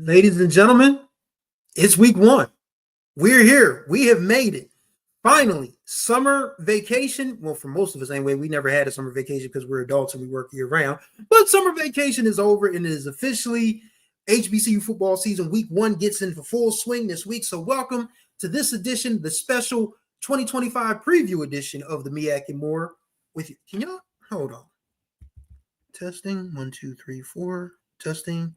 Ladies and gentlemen, it's week one. We're here. We have made it. Finally, summer vacation. Well, for most of us anyway, we never had a summer vacation because we're adults and we work year round. But summer vacation is over and it is officially HBCU football season. Week one gets into full swing this week. So welcome to this edition, the special 2025 preview edition of the MEAC More with you. Can y'all hold on? Testing. 1, 2, 3, 4. Testing.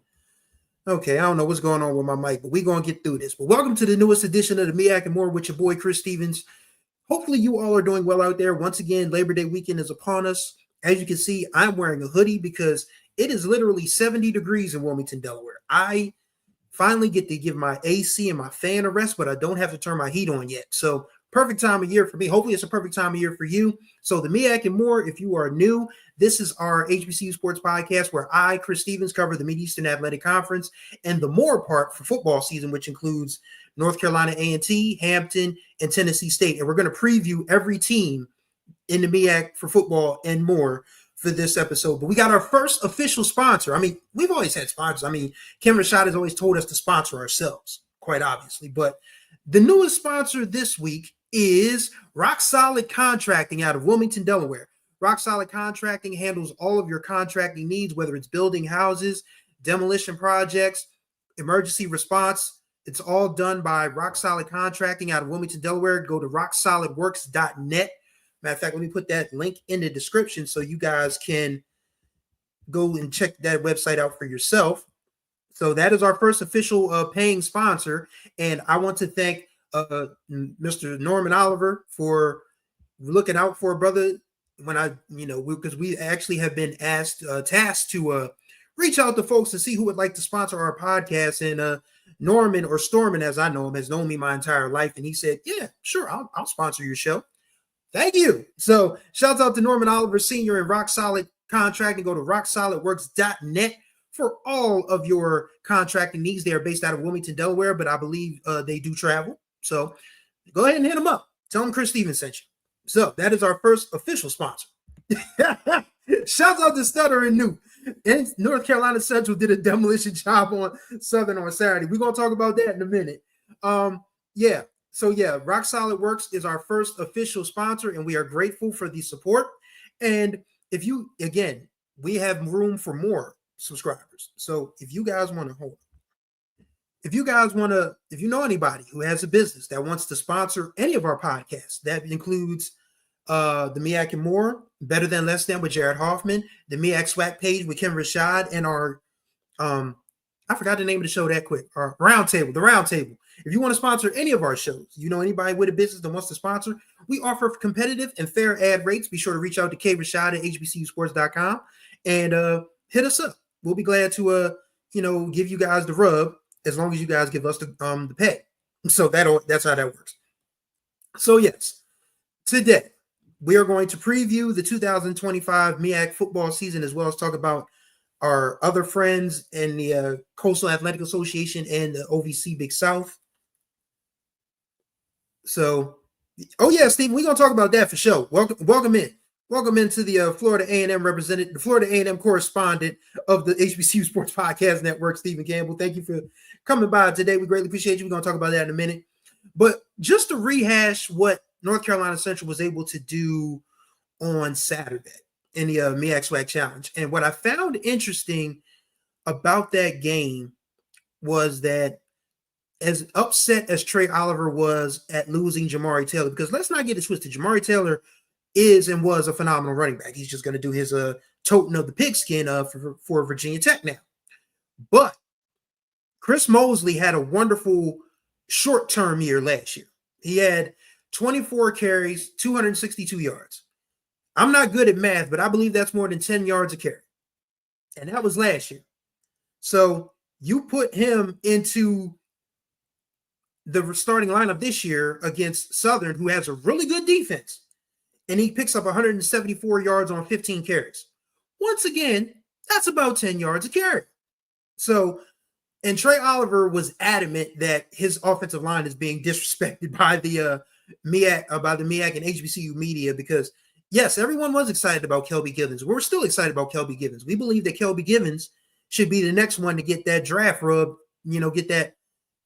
Okay, I don't know what's going on with my mic, but we're going to get through this. But welcome to the newest edition of the MEAC More with your boy, Chris Stevens. Hopefully you all are doing well out there. Once again, Labor Day weekend is upon us. As you can see, I'm wearing a hoodie because it is literally 70 degrees in Wilmington, Delaware. I finally get to give my AC and my fan a rest, but I don't have to turn my heat on yet. So perfect time of year for me. Hopefully it's a perfect time of year for you. So the MEAC and More, if you are new, this is our HBCU sports podcast where I, Chris Stevens, cover the Mid-Eastern Athletic Conference and the more part for football season, which includes North Carolina A&T, Hampton, and Tennessee State. And we're going to preview every team in the MEAC for football and more for this episode. But we got our first official sponsor. I mean, we've always had sponsors. I mean, Kim Rashad has always told us to sponsor ourselves, quite obviously. But the newest sponsor this week is Rock Solid Contracting out of Wilmington, Delaware. Rock Solid Contracting handles all of your contracting needs, whether it's building houses, demolition projects, emergency response. It's all done by Rock Solid Contracting out of Wilmington, Delaware. Go to rocksolidworks.net. Matter of fact, let me put that link in the description so you guys can go and check that website out for yourself. So that is our first official paying sponsor. And I want to thank Mr. Norman Oliver for looking out for a brother when because we actually have been tasked to reach out to folks to see who would like to sponsor our podcast. And Norman, or Storman as I know him, has known me my entire life. And he said, yeah, sure, I'll sponsor your show. Thank you. So shouts out to Norman Oliver Sr. and Rock Solid Contracting. Go to rocksolidworks.net for all of your contracting needs. They are based out of Wilmington, Delaware, but I believe they do travel. So go ahead and hit them up. Tell them Chris Stevens sent you. So that is our first official sponsor. Shouts out to Stutter and New. And North Carolina Central did a demolition job on Southern on Saturday. We're going to talk about that in a minute. Rock Solid Works is our first official sponsor, and we are grateful for the support. And we have room for more subscribers. So if you guys want to if you know anybody who has a business that wants to sponsor any of our podcasts, that includes the MEAC and More, Better Than Less Than with Jared Hoffman, the MEAC Swag page with Kim Rashad, and our I forgot the name of the show that quick. Our Roundtable, the Roundtable. If you want to sponsor any of our shows, you know anybody with a business that wants to sponsor, we offer competitive and fair ad rates. Be sure to reach out to K Rashad at hbcusports.com and hit us up. We'll be glad to give you guys the rub as long as you guys give us the pay. So that's how that works. So yes, today we are going to preview the 2025 MEAC football season, as well as talk about our other friends in the Coastal Athletic Association and the OVC Big South. So, Stephen, we're going to talk about that for sure. Welcome in. Welcome into the Florida A&M representative, the Florida A&M correspondent of the HBCU Sports Podcast Network, Stephen Campbell. Thank you for coming by today. We greatly appreciate you. We're going to talk about that in a minute. But just to rehash what North Carolina Central was able to do on Saturday in the MEAC Swag Challenge. And what I found interesting about that game was that as upset as Trey Oliver was at losing Jamari Taylor, because let's not get it twisted, Jamari Taylor is and was a phenomenal running back. He's just going to do his toting of the pigskin for Virginia Tech now. But Chris Mosley had a wonderful short-term year last year. He had 24 carries, 262 yards. I'm not good at math, but I believe that's more than 10 yards a carry. And that was last year. So you put him into the starting lineup this year against Southern, who has a really good defense, and he picks up 174 yards on 15 carries. Once again, that's about 10 yards a carry. So, and Trey Oliver was adamant that his offensive line is being disrespected by the MEAC and HBCU media because, yes, everyone was excited about Kelby Givens. We're still excited about Kelby Givens. We believe that Kelby Givens should be the next one to get that draft rub get that,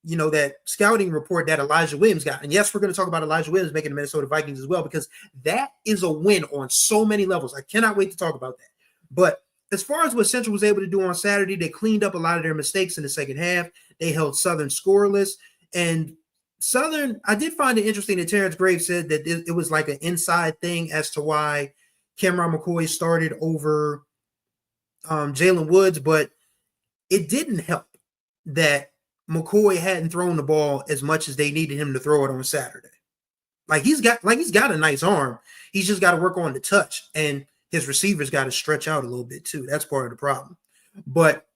that scouting report that Elijah Williams got. And yes, we're going to talk about Elijah Williams making the Minnesota Vikings as well, because that is a win on so many levels. I cannot wait to talk about that. But as far as what Central was able to do on Saturday, they cleaned up a lot of their mistakes in the second half. They held Southern scoreless. And Southern, I did find it interesting that Terrence Graves said that it was like an inside thing as to why Cameron McCoy started over Jalen Woods, but it didn't help that McCoy hadn't thrown the ball as much as they needed him to throw it on Saturday. He's got a nice arm. He's just got to work on the touch, and his receivers got to stretch out a little bit too. That's part of the problem. But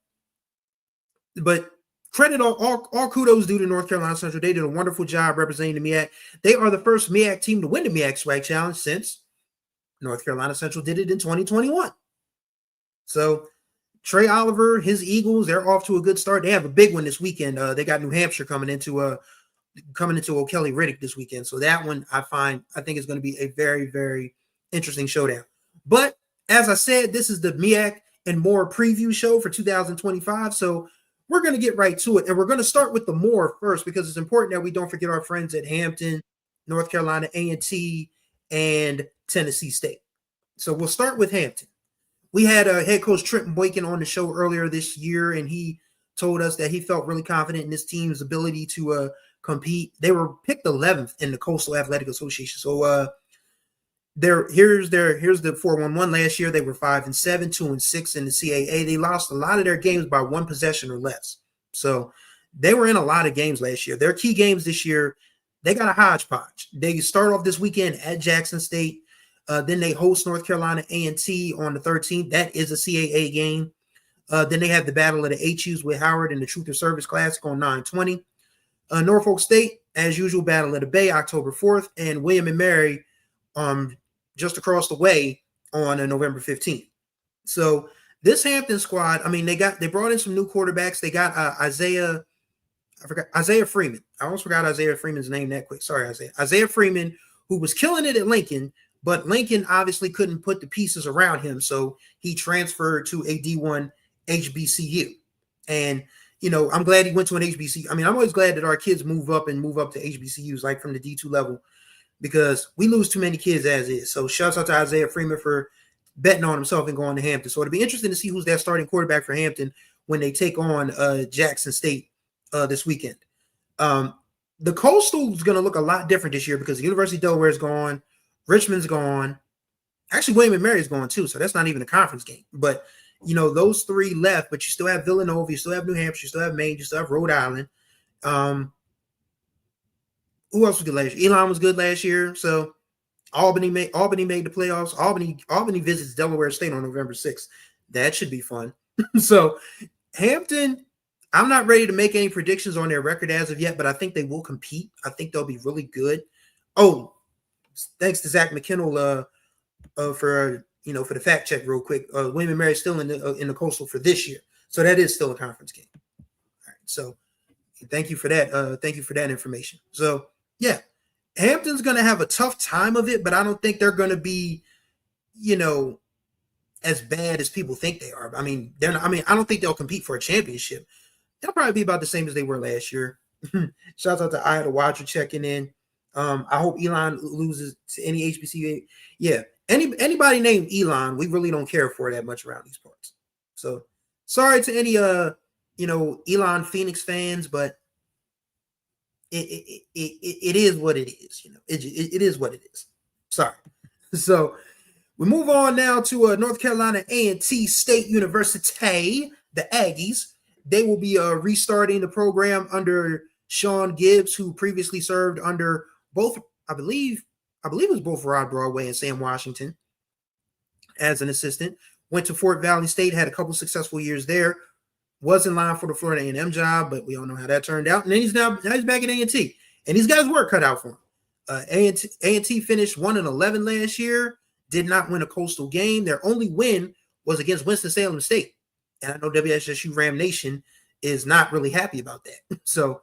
credit all kudos due to North Carolina Central. They did a wonderful job representing the MEAC. They are the first MEAC team to win the MEAC Swag Challenge since North Carolina Central did it in 2021. So Trey Oliver, his Eagles, they're off to a good start. They have a big one this weekend. They got New Hampshire coming into O'Kelly Riddick this weekend. So that one I think is going to be a very, very interesting showdown. But as I said, this is the MEAC and More preview show for 2025. So we're going to get right to it. And we're going to start with the More first, because it's important that we don't forget our friends at Hampton, North Carolina A&T, and Tennessee State. So we'll start with Hampton. We had head coach Trenton Boykin on the show earlier this year, and he told us that he felt really confident in his team's ability to compete. They were picked 11th in the Coastal Athletic Association. So here's the 4-1-1. Last year they were 5-7, 2-6 in the CAA. They lost a lot of their games by one possession or less. So they were in a lot of games last year. Their key games this year, they got a hodgepodge. They start off this weekend at Jackson State. Then they host North Carolina A&T on the 13th. That is a CAA game. Then they have the Battle of the HUs with Howard and the Truth or Service Classic on 9/20. Norfolk State, as usual, Battle of the Bay, October 4th, and William and Mary just across the way on November 15th. So this Hampton squad, I mean, they brought in some new quarterbacks. They got Isaiah Freeman. I almost forgot Isaiah Freeman's name that quick. Sorry, Isaiah Freeman, who was killing it at Lincoln, but Lincoln obviously couldn't put the pieces around him, so he transferred to a D1 HBCU. And, I'm glad he went to an HBCU. I mean, I'm always glad that our kids move up to HBCUs, like from the D2 level, because we lose too many kids as is. So shouts out to Isaiah Freeman for betting on himself and going to Hampton. So it'll be interesting to see who's that starting quarterback for Hampton when they take on Jackson State this weekend. The Coastal is going to look a lot different this year because the University of Delaware is gone. Richmond's gone. Actually, William and Mary is gone too, so that's not even a conference game. But, those three left, but you still have Villanova, you still have New Hampshire, you still have Maine, you still have Rhode Island. Who else was good last year? Elon was good last year. So Albany made the playoffs. Albany visits Delaware State on November 6th. That should be fun. So Hampton, I'm not ready to make any predictions on their record as of yet, but I think they will compete. I think they'll be really good. Oh, thanks to Zach McKinnell for the fact check real quick. William and Mary is still in the Coastal for this year, so that is still a conference game. All right, so thank you for that. Thank you for that information. So yeah, Hampton's going to have a tough time of it, but I don't think they're going to be, as bad as people think they are. I mean, I don't think they'll compete for a championship. They'll probably be about the same as they were last year. Shouts out to Ida Watcher checking in. I hope Elon loses to any HBCU. Yeah, anybody named Elon, we really don't care for that much around these parts. So sorry to any Elon Phoenix fans, but it is what it is. It is what it is. Sorry. So we move on now to North Carolina A&T State University, the Aggies. They will be restarting the program under Sean Gibbs, who previously served under both, I believe it was both Rod Broadway and Sam Washington as an assistant. Went to Fort Valley State, had a couple successful years there. Was in line for the Florida A&M job, but we all know how that turned out. And then he's back at A&T, and he's got his work cut out for him. A&T finished 1-11 last year. Did not win a Coastal game. Their only win was against Winston-Salem State. And I know WSSU Ram Nation is not really happy about that. So,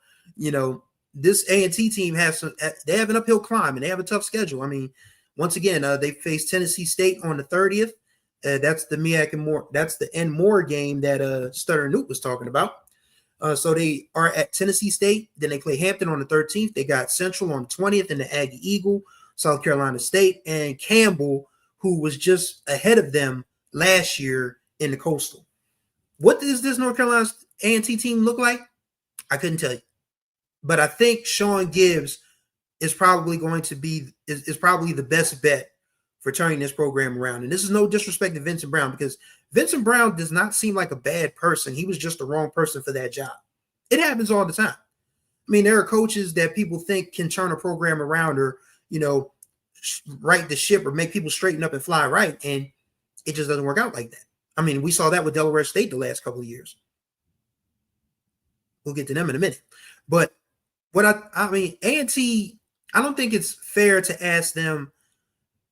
this A&T team they have an uphill climb, and they have a tough schedule. I mean, once again, they face Tennessee State on the 30th. That's the MEAC and More. That's the N More game that Stutter Newt was talking about. So they are at Tennessee State. Then they play Hampton on the 13th. They got Central on the 20th and the Aggie Eagle, South Carolina State, and Campbell, who was just ahead of them last year in the Coastal. What does this North Carolina A&T team look like? I couldn't tell you. But I think Sean Gibbs is probably going to be is probably the best bet for turning this program around. And this is no disrespect to Vincent Brown, because Vincent Brown does not seem like a bad person. He was just the wrong person for that job. It happens all the time. I mean, there are coaches that people think can turn a program around or, right the ship or make people straighten up and fly right. And it just doesn't work out like that. I mean, we saw that with Delaware State the last couple of years. We'll get to them in a minute. But what I mean, A&T, I don't think it's fair to ask them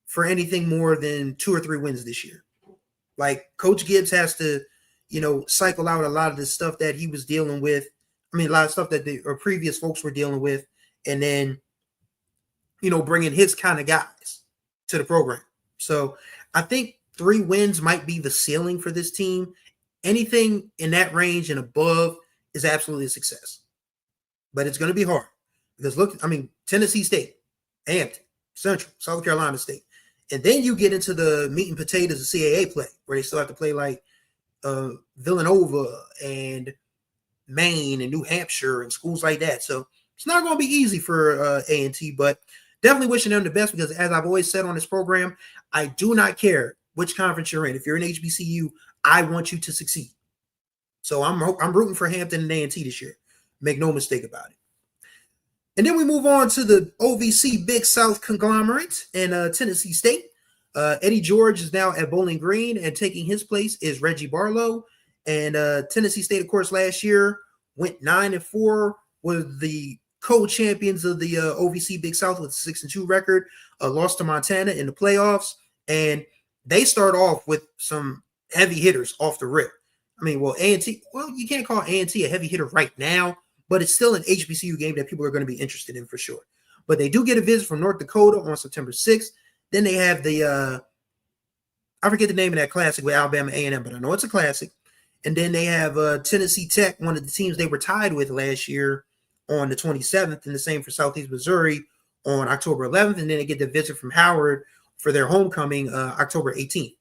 for anything more than 2 or 3 wins this year. Like, Coach Gibbs has to, cycle out a lot of the stuff that he was dealing with. I mean, a lot of stuff that the previous folks were dealing with, and then, bring in his kind of guys to the program. So I think 3 wins might be the ceiling for this team. Anything in that range and above is absolutely a success. But it's going to be hard because Tennessee State, Hampton, Central, South Carolina State. And then you get into the meat and potatoes of CAA play, where they still have to play like Villanova and Maine and New Hampshire and schools like that. So it's not going to be easy for A&T, but definitely wishing them the best, because as I've always said on this program, I do not care which conference you're in. If you're in HBCU, I want you to succeed. So I'm rooting for Hampton and A&T this year. Make no mistake about it. And then we move on to the OVC Big South conglomerate in Tennessee State. Eddie George is now at Bowling Green, and taking his place is Reggie Barlow. And Tennessee State, of course, last year went 9-4, was the co-champions of the OVC Big South with a 6-2 record. Lost to Montana in the playoffs, and they start off with some heavy hitters off the rip. I mean, A&T, you can't call A&T a heavy hitter right now, but it's still an HBCU game that people are going to be interested in for sure. But they do get a visit from North Dakota on September 6th. Then they have the I forget the name of that classic with Alabama A&M, but I know it's a classic. And then they have Tennessee Tech, one of the teams they were tied with last year, on the 27th, and the same for Southeast Missouri on October 11th. And then they get the visit from Howard for their homecoming October 18th.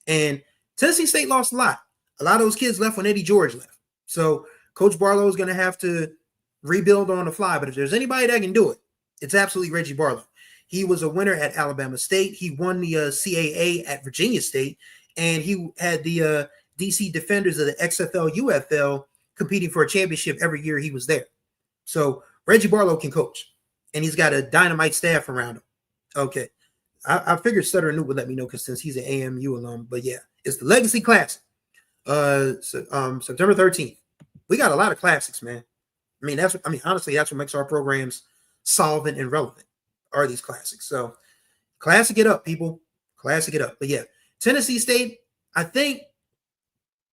And Tennessee State lost a lot. A lot of those kids left when Eddie George left. So Coach Barlow is going to have to rebuild on the fly. But if there's anybody that can do it, it's absolutely Reggie Barlow. He was a winner at Alabama State. He won the CAA at Virginia State. And he had the DC Defenders of the XFL, UFL competing for a championship every year he was there. So Reggie Barlow can coach. And he's got a dynamite staff around him. Okay. I figured Sutter Newt would let me know, because since he's an AMU alum. But yeah, it's the Legacy Classic. September 13th. We got a lot of classics, man. Honestly, that's what makes our programs solvent and relevant, are these classics. So classic it up, people. Classic it up. But yeah, Tennessee State, I think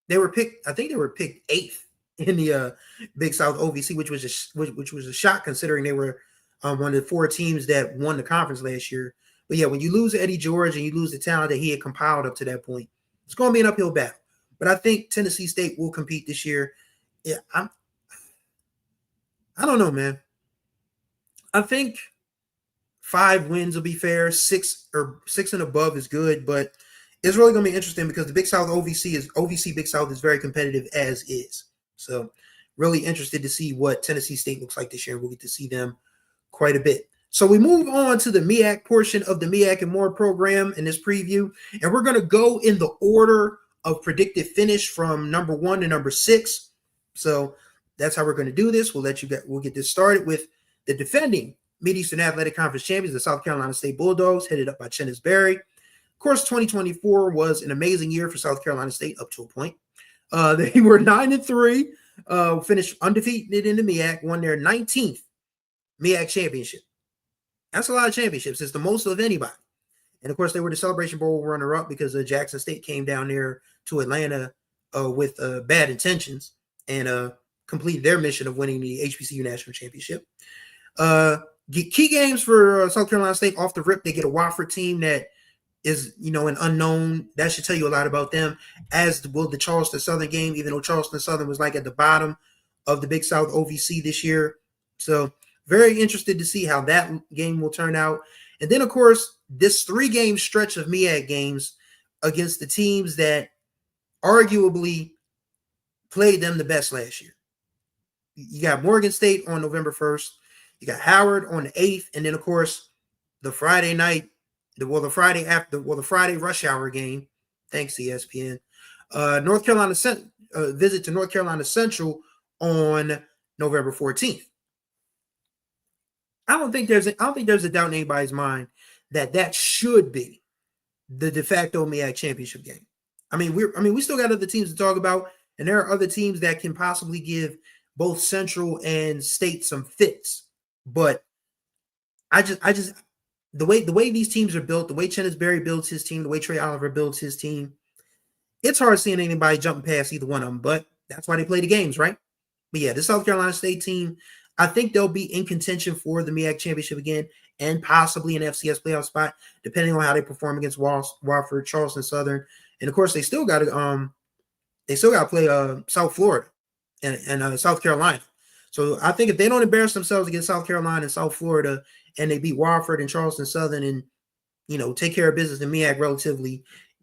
they were picked 8th in the Big South OVC, which was a shock considering they were one of the 4 teams that won the conference last year. But yeah, when you lose Eddie George and you lose the talent that he had compiled up to that point, it's going to be an uphill battle. But I think Tennessee State will compete this year. Yeah, I don't know, man. I think 5 wins will be fair. 6 and above is good, but it's really going to be interesting because the Big South OVC Big South is very competitive as is. So really interested to see what Tennessee State looks like this year. We'll get to see them quite a bit. So we move on to the MEAC portion of the MEAC and More program in this preview, and we're going to go in the order of predicted finish from number 1 to number 6. So that's how we're going to do this. We'll get this started with the defending Mid-Eastern Athletic Conference champions, the South Carolina State Bulldogs, headed up by Chennis Berry. Of course, 2024 was an amazing year for South Carolina State up to a point. They were 9-3, finished undefeated in the MEAC, won their 19th MEAC championship. That's a lot of championships. It's the most of anybody. And, of course, they were the Celebration Bowl runner-up because Jackson State came down there to Atlanta with bad intentions and completed their mission of winning the HBCU National Championship. Key games for South Carolina State off the rip. They get a Wofford team that is, an unknown. That should tell you a lot about them, as will the Charleston Southern game, even though Charleston Southern was like at the bottom of the Big South OVC this year. So very interested to see how that game will turn out. And then, of course, this 3-game stretch of MEAC games against the teams that arguably played them the best last year. You got Morgan State on November 1st. You got Howard on the 8th. And then, of course, the Friday night, the Friday rush hour game. Thanks, ESPN. North Carolina visit to North Carolina Central on November 14th. I don't think there's a doubt in anybody's mind that should be the de facto MEAC championship game. I mean, we still got other teams to talk about, and there are other teams that can possibly give both Central and State some fits. But I just the way these teams are built, the way Chennis Berry builds his team, the way Trey Oliver builds his team, it's hard seeing anybody jumping past either one of them. But that's why they play the games, right? But yeah, the South Carolina State team, I think they'll be in contention for the MEAC championship again, and possibly an FCS playoff spot, depending on how they perform against Wofford, Charleston Southern, and of course they still got to play South Florida and South Carolina. So I think if they don't embarrass themselves against South Carolina and South Florida, and they beat Wofford and Charleston Southern, and take care of business in MEAC relatively,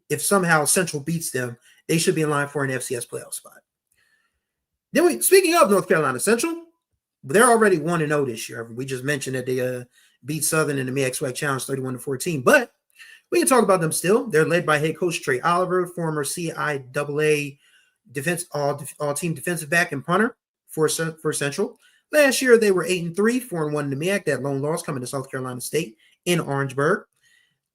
if somehow Central beats them, they should be in line for an FCS playoff spot. Then speaking of North Carolina Central, they're already 1-0 this year. We just mentioned that they beat Southern in the MEAC SWAC Challenge 31-14, but we can talk about them still. They're led by head coach Trey Oliver, former CIAA all-team defensive back and punter for Central. Last year, they were 8-3, 4-1 in the MEAC. That lone loss coming to South Carolina State in Orangeburg.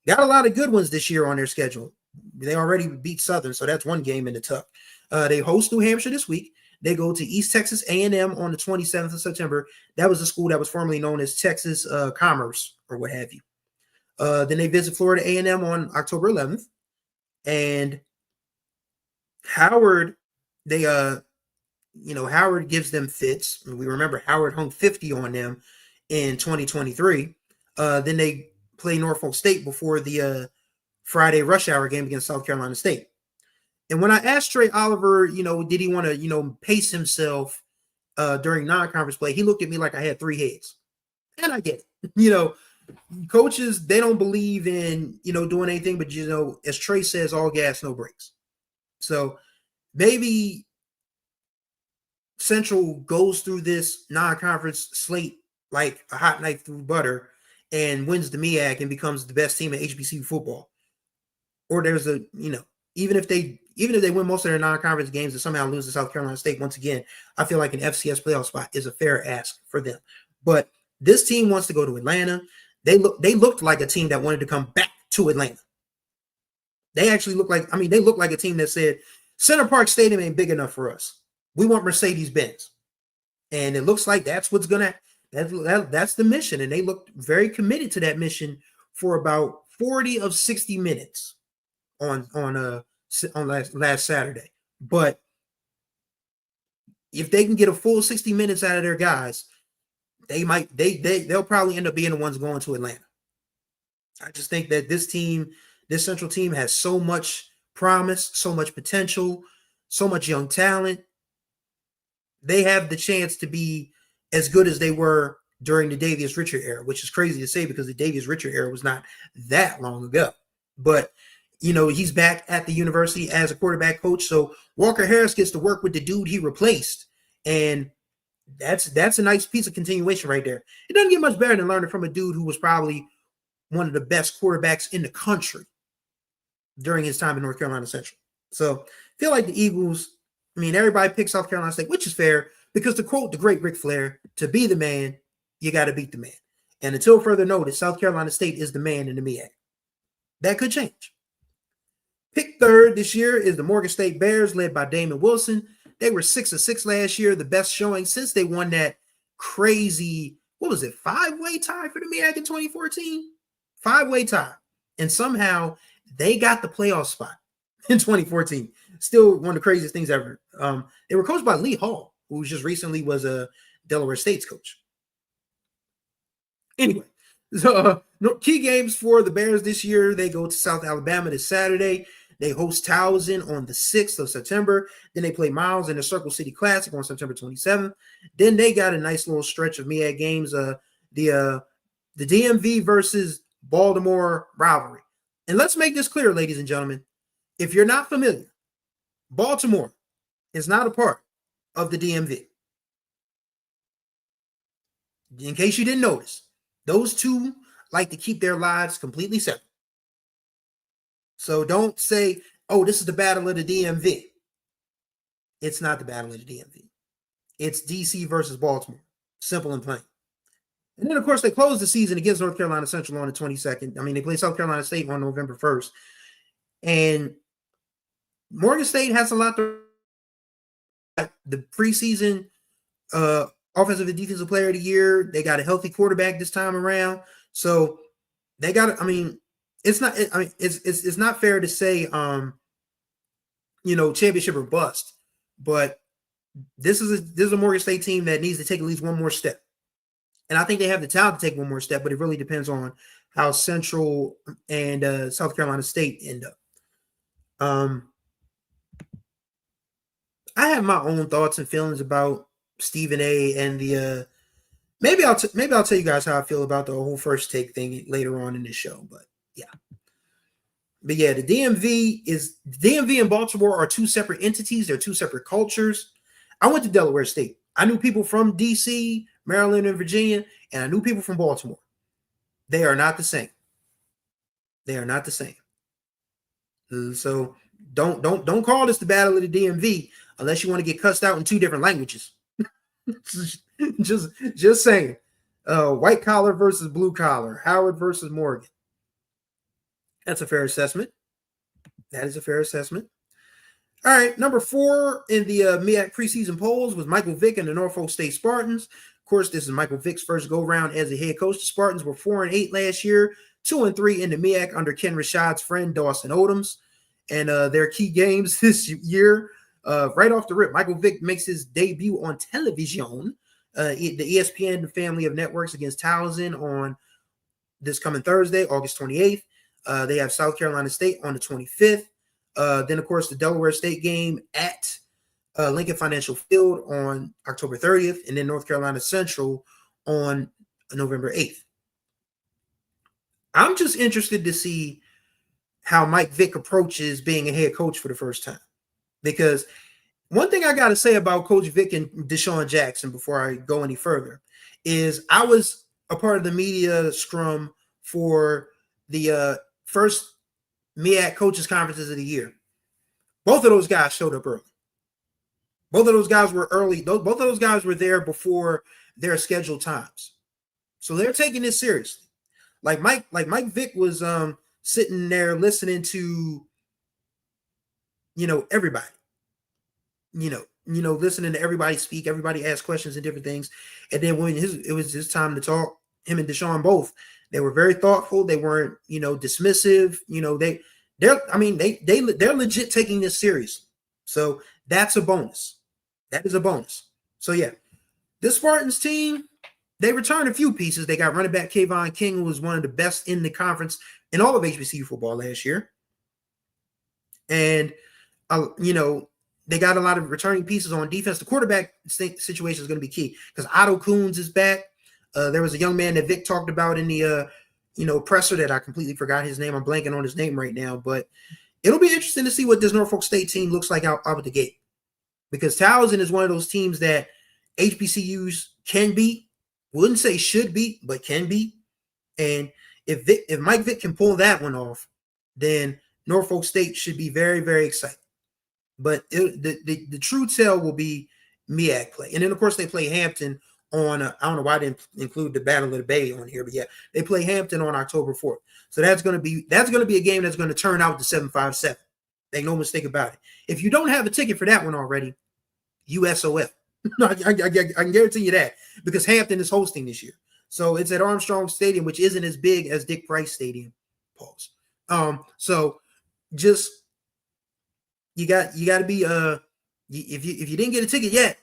Got a lot of good ones this year on their schedule. They already beat Southern, so that's one game in the tuck. They host New Hampshire this week. They go to East Texas A&M on the 27th of September. That was the school that was formerly known as Texas Commerce or what have you. Then they visit Florida A&M on October 11th. And Howard, Howard gives them fits. We remember Howard hung 50 on them in 2023. Then they play Norfolk State before the Friday rush hour game against South Carolina State. And when I asked Trey Oliver, did he want to, pace himself during non-conference play, he looked at me like I had 3 heads. And I get it. Coaches, they don't believe in, doing anything, but, as Trey says, all gas, no brakes. So maybe Central goes through this non-conference slate like a hot knife through butter and wins the MEAC and becomes the best team in HBCU football. Or there's even if they win most of their non-conference games and somehow lose to South Carolina State, once again, I feel like an FCS playoff spot is a fair ask for them. But this team wants to go to Atlanta. They looked like a team that wanted to come back to Atlanta. They actually look like a team that said, Center Park Stadium ain't big enough for us. We want Mercedes-Benz. And it looks like that's what's that's the mission. And they looked very committed to that mission for about 40 of 60 minutes on last Saturday. But if they can get a full 60 minutes out of their guys, they'll probably end up being the ones going to Atlanta. I just think that this Central team has so much promise, so much potential, so much young talent. They have the chance to be as good as they were during the Davius Richard era, which is crazy to say because the Davius Richard era was not that long ago. But, he's back at the university as a quarterback coach. So Walker Harris gets to work with the dude he replaced. And that's a nice piece of continuation right there. It doesn't get much better than learning from a dude who was probably one of the best quarterbacks in the country during his time in North Carolina Central. So I feel like the Eagles, everybody picks South Carolina State, which is fair because to quote the great Ric Flair, to be the man, you got to beat the man. And until further notice, South Carolina State is the man in the MEAC. That could change. Pick third this year is the Morgan State Bears, led by Damon Wilson. They were 6-6 last year, the best showing since they won that crazy, 5-way tie for the MEAC in 2014? 5-way tie. And somehow they got the playoff spot in 2014. Still one of the craziest things ever. They were coached by Lee Hall, who just recently was a Delaware State's coach. Anyway, so key games for the Bears this year. They go to South Alabama this Saturday. They host Towson on the 6th of September. Then they play Miles in the Circle City Classic on September 27th. Then they got a nice little stretch of MEAC games. The DMV versus Baltimore rivalry. And let's make this clear, ladies and gentlemen. If you're not familiar, Baltimore is not a part of the DMV. In case you didn't notice, those two like to keep their lives completely separate. So don't say, oh, this is the battle of the DMV. It's not the battle of the DMV. It's DC versus Baltimore. Simple and plain. And then, of course, they close the season against North Carolina Central on the 22nd. I mean, they play South Carolina State on November 1st. And Morgan State has a lot to the preseason offensive and defensive player of the year. They got a healthy quarterback this time around. So they got, I mean, it's not fair to say championship or bust, but this is a Morgan State team that needs to take at least one more step. And I think they have the talent to take one more step, but it really depends on how Central and South Carolina State end up. I have my own thoughts and feelings about Stephen A. and the maybe I'll tell you guys how I feel about the whole first take thing later on in this show. But yeah, the DMV and Baltimore are two separate entities. They're two separate cultures. I went to Delaware State. I knew people from DC, Maryland, and Virginia, and I knew people from Baltimore. They are not the same. They are not the same. So don't call this the battle of the DMV unless you want to get cussed out in two different languages. just saying. White collar versus blue collar. Howard versus Morgan. That's a fair assessment. That is a fair assessment. All right, number 4 in the MEAC preseason polls was Michael Vick and the Norfolk State Spartans. Of course, this is Michael Vick's first go-round as a head coach. The Spartans were 4-8 last year, 2-3 in the MEAC under Ken Rashad's friend Dawson Odoms. And their key games this year, right off the rip, Michael Vick makes his debut on television, the ESPN family of networks against Towson on this coming Thursday, August 28th. They have South Carolina State on the 25th. Then, of course, the Delaware State game at Lincoln Financial Field on October 30th, and then North Carolina Central on November 8th. I'm just interested to see how Mike Vick approaches being a head coach for the first time. Because one thing I got to say about Coach Vick and Deshaun Jackson before I go any further is I was a part of the media scrum for the first MEAC coaches conferences of the year. Both of those guys showed up early. Both of those guys were early. Both of those guys were there before their scheduled times. So they're taking this seriously. Like Mike Vick was sitting there listening to, everybody. Listening to everybody speak, everybody ask questions and different things. And then when it was his time to talk, him and Deshaun both, they were very thoughtful. They weren't, dismissive. They're legit taking this seriously. So that's a bonus. That is a bonus. So yeah, this Spartans team, they returned a few pieces. They got running back Kayvon King, who was one of the best in the conference in all of HBCU football last year. And, they got a lot of returning pieces on defense. The quarterback situation is going to be key because Otto Coons is back. There was a young man that Vic talked about in the, presser that I completely forgot his name. I'm blanking on his name right now, but it'll be interesting to see what this Norfolk State team looks like out of the gate, because Towson is one of those teams that HBCUs can beat. Wouldn't say should beat, but can beat. And if Mike Vick can pull that one off, then Norfolk State should be very, very excited. But the true tell will be MEAC play. And then, of course, they play Hampton on, I don't know why I didn't include the Battle of the Bay on here, but yeah, they play Hampton on October 4th. So that's going to be a game that's going to turn out to 7-5-7. Make no mistake about it. If you don't have a ticket for that one already, USOL. I can guarantee you that, because Hampton is hosting this year. So it's at Armstrong Stadium, which isn't as big as Dick Price Stadium. Pause. So just you got to be if you didn't get a ticket yet,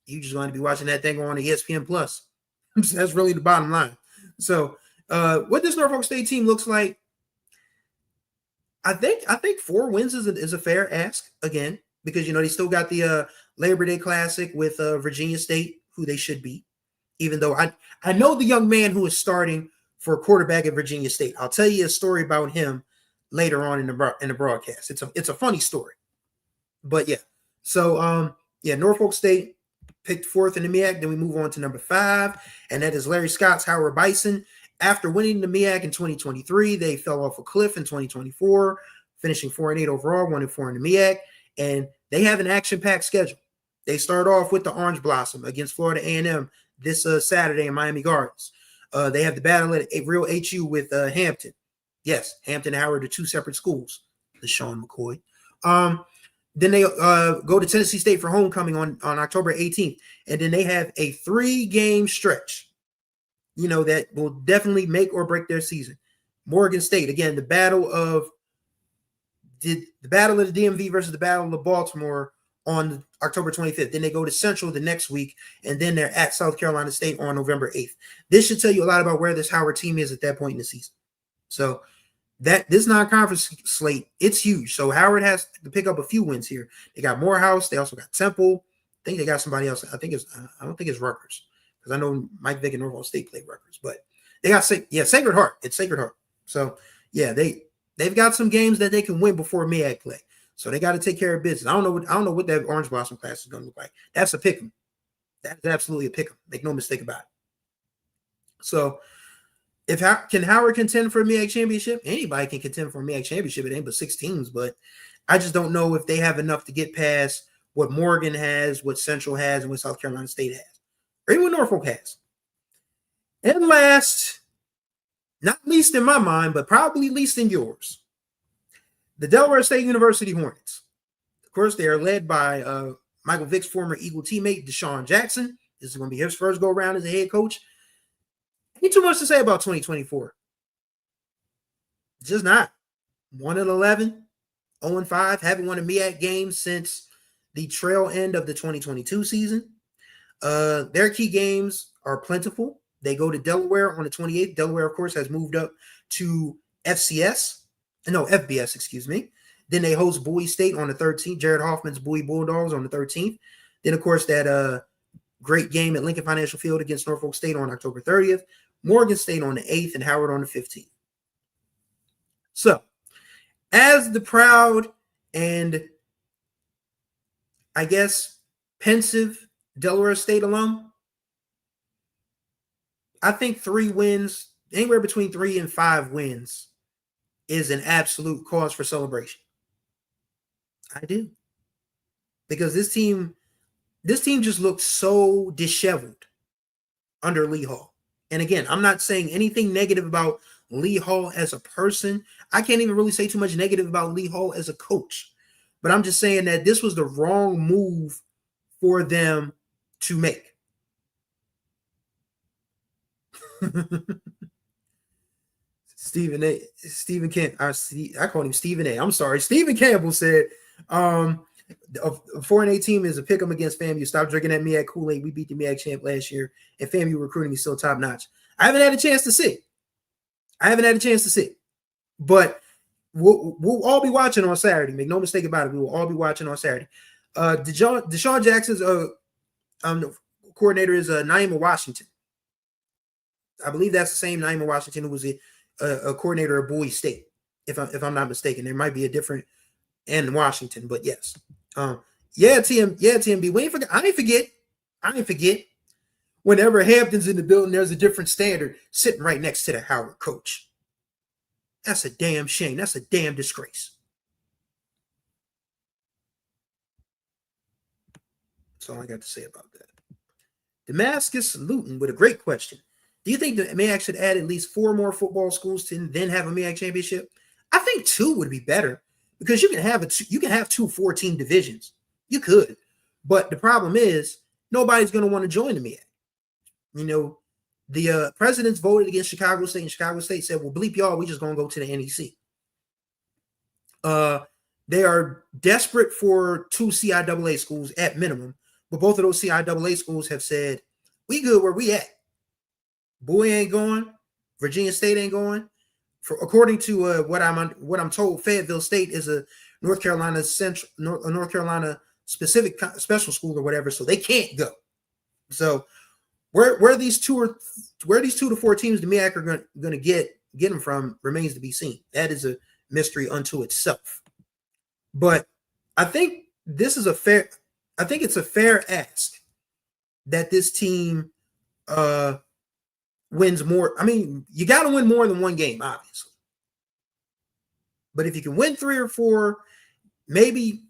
you just going to be watching that thing on ESPN Plus. That's really the bottom line. So what this Norfolk State team looks like, I think 4 wins is a fair ask again, because they still got the Labor Day Classic with Virginia State, who they should beat. Even though I know the young man who is starting for quarterback at Virginia State. I'll tell you a story about him later on in the broadcast. It's a funny story. But yeah. So Norfolk State picked 4th in the MEAC. Then we move on to number 5, and that is Larry Scott's Howard Bison. After winning the MEAC in 2023, they fell off a cliff in 2024, finishing 4-8 overall, 1-4 in the MEAC, and they have an action-packed schedule. They start off with the Orange Blossom against Florida A&M this Saturday in Miami Gardens. They have the battle at a real HU with Hampton. Yes, Hampton and Howard are 2 separate schools. LaShawn McCoy. Then they go to Tennessee State for homecoming on October 18th. And then they have a 3-game stretch, that will definitely make or break their season. Morgan State, again, the battle of the DMV versus the Battle of Baltimore on October 25th. Then they go to Central the next week, and then they're at South Carolina State on November 8th. This should tell you a lot about where this Howard team is at that point in the season. So this non-conference slate, it's huge. So Howard has to pick up a few wins here. They got Morehouse. They also got Temple. I think they got somebody else. I don't think it's Rutgers, because I know Mike Vick and Norfolk State played Rutgers. But they got Sacred Heart. It's Sacred Heart. So yeah, they've got some games that they can win before MEAC play. So they got to take care of business. I don't know what that Orange Blossom class is going to look like. That's a pick 'em. That is absolutely a pick 'em. Make no mistake about it. So can Howard contend for a MEAC championship? Anybody can contend for a MEAC championship. It ain't but 6 teams, but I just don't know if they have enough to get past what Morgan has, what Central has, and what South Carolina State has, or even what Norfolk has. And last, not least in my mind, but probably least in yours, the Delaware State University Hornets. Of course, they are led by Michael Vick's former Eagle teammate, Deshaun Jackson. This is going to be his first go-around as a head coach. Ain't too much to say about 2024. Just not. 1-11, 0-5, haven't won a MEAC game since the trail end of the 2022 season. Their key games are plentiful. They go to Delaware on the 28th. Delaware, of course, has moved up to FBS, excuse me. Then they host Bowie State on the 13th. Jared Hoffman's Bowie Bulldogs on the 13th. Then, of course, that great game at Lincoln Financial Field against Norfolk State on October 30th. Morgan State on the 8th, and Howard on the 15th. So, as the proud and, I guess, pensive Delaware State alum, I think 3 wins, anywhere between 3 and 5 wins, is an absolute cause for celebration. I do. Because this team just looked so disheveled under Lee Hall. And again, I'm not saying anything negative about Lee Hall as a person. I can't even really say too much negative about Lee Hall as a coach. But I'm just saying that this was the wrong move for them to make. Stephen Campbell said, a 4-8 team is a pick 'em against FAMU. Stop drinking that MEAC Kool-Aid. We beat the MEAC champ last year, and FAMU recruiting is still top notch. I haven't had a chance to see. But we'll all be watching on Saturday. Make no mistake about it. We will all be watching on Saturday. Deshaun Jackson's coordinator is Naima Washington. I believe that's the same Naima Washington who was a coordinator at Bowie State, if I'm not mistaken. There might be a different in Washington, but yes. TMB. I ain't forget. Whenever Hampton's in the building, there's a different standard sitting right next to the Howard coach. That's a damn shame. That's a damn disgrace. That's all I got to say about that. Damascus Luton with a great question. Do you think the MEAC should add at least 4 more football schools to then have a MEAC championship? I think 2 would be better, because you can have 2 14 divisions. You could, but the problem is nobody's going to want to join the MEAC. The presidents voted against Chicago State, and Chicago State said, "Well, bleep y'all, we just going to go to the NEC." They are desperate for 2 CIAA schools at minimum, but both of those CIAA schools have said, "We good where we at." Bowie ain't going. Virginia State ain't going. according to what I'm told, Fayetteville State is a North Carolina specific special school or whatever, so they can't go. So where these 2 to 4 teams the MEAC are going to get them from remains to be seen. That is a mystery unto itself. But I think it's a fair ask that this team wins more. I mean, you got to win more than one game, obviously. But if you can win 3 or 4, maybe,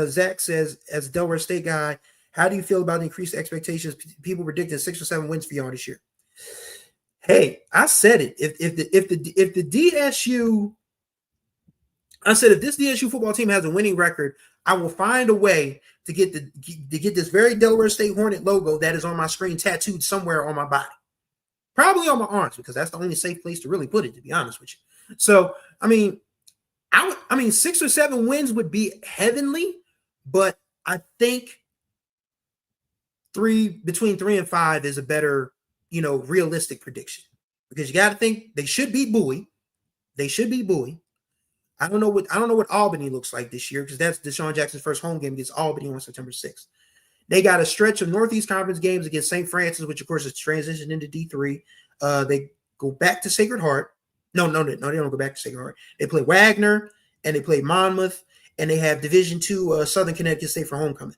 Zach says, as a Delaware State guy, how do you feel about the increased expectations? People predicted 6 or 7 wins for y'all this year. Hey, I said it. If this DSU football team has a winning record, I will find a way to get this very Delaware State Hornet logo that is on my screen tattooed somewhere on my body. Probably on my arms, because that's the only safe place to really put it, to be honest with you. So, I mean, 6 or 7 wins would be heavenly, but I think between 3 and 5 is a better, realistic prediction, because you got to think they should beat Bowie. I don't know what Albany looks like this year, because that's Deshaun Jackson's first home game against Albany on September 6th. They got a stretch of Northeast Conference games against St. Francis, which of course is transitioned into D3. They go back to Sacred Heart. No, they don't go back to Sacred Heart. They play Wagner and they play Monmouth, and they have Division II Southern Connecticut State for homecoming.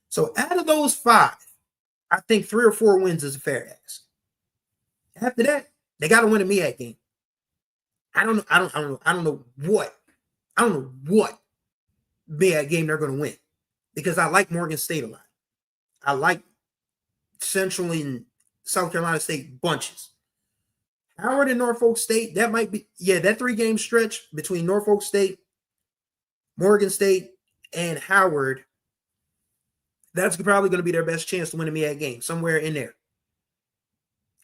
So out of those 5, I think 3 or 4 wins is a fair ask. After that, they got to win a MEAC game. I don't know what MEAC game they're going to win, because I like Morgan State a lot. I like Central and South Carolina State bunches. Howard and Norfolk State, that might be, that 3-game stretch between Norfolk State, Morgan State, and Howard, that's probably going to be their best chance to win a MEAC game, somewhere in there.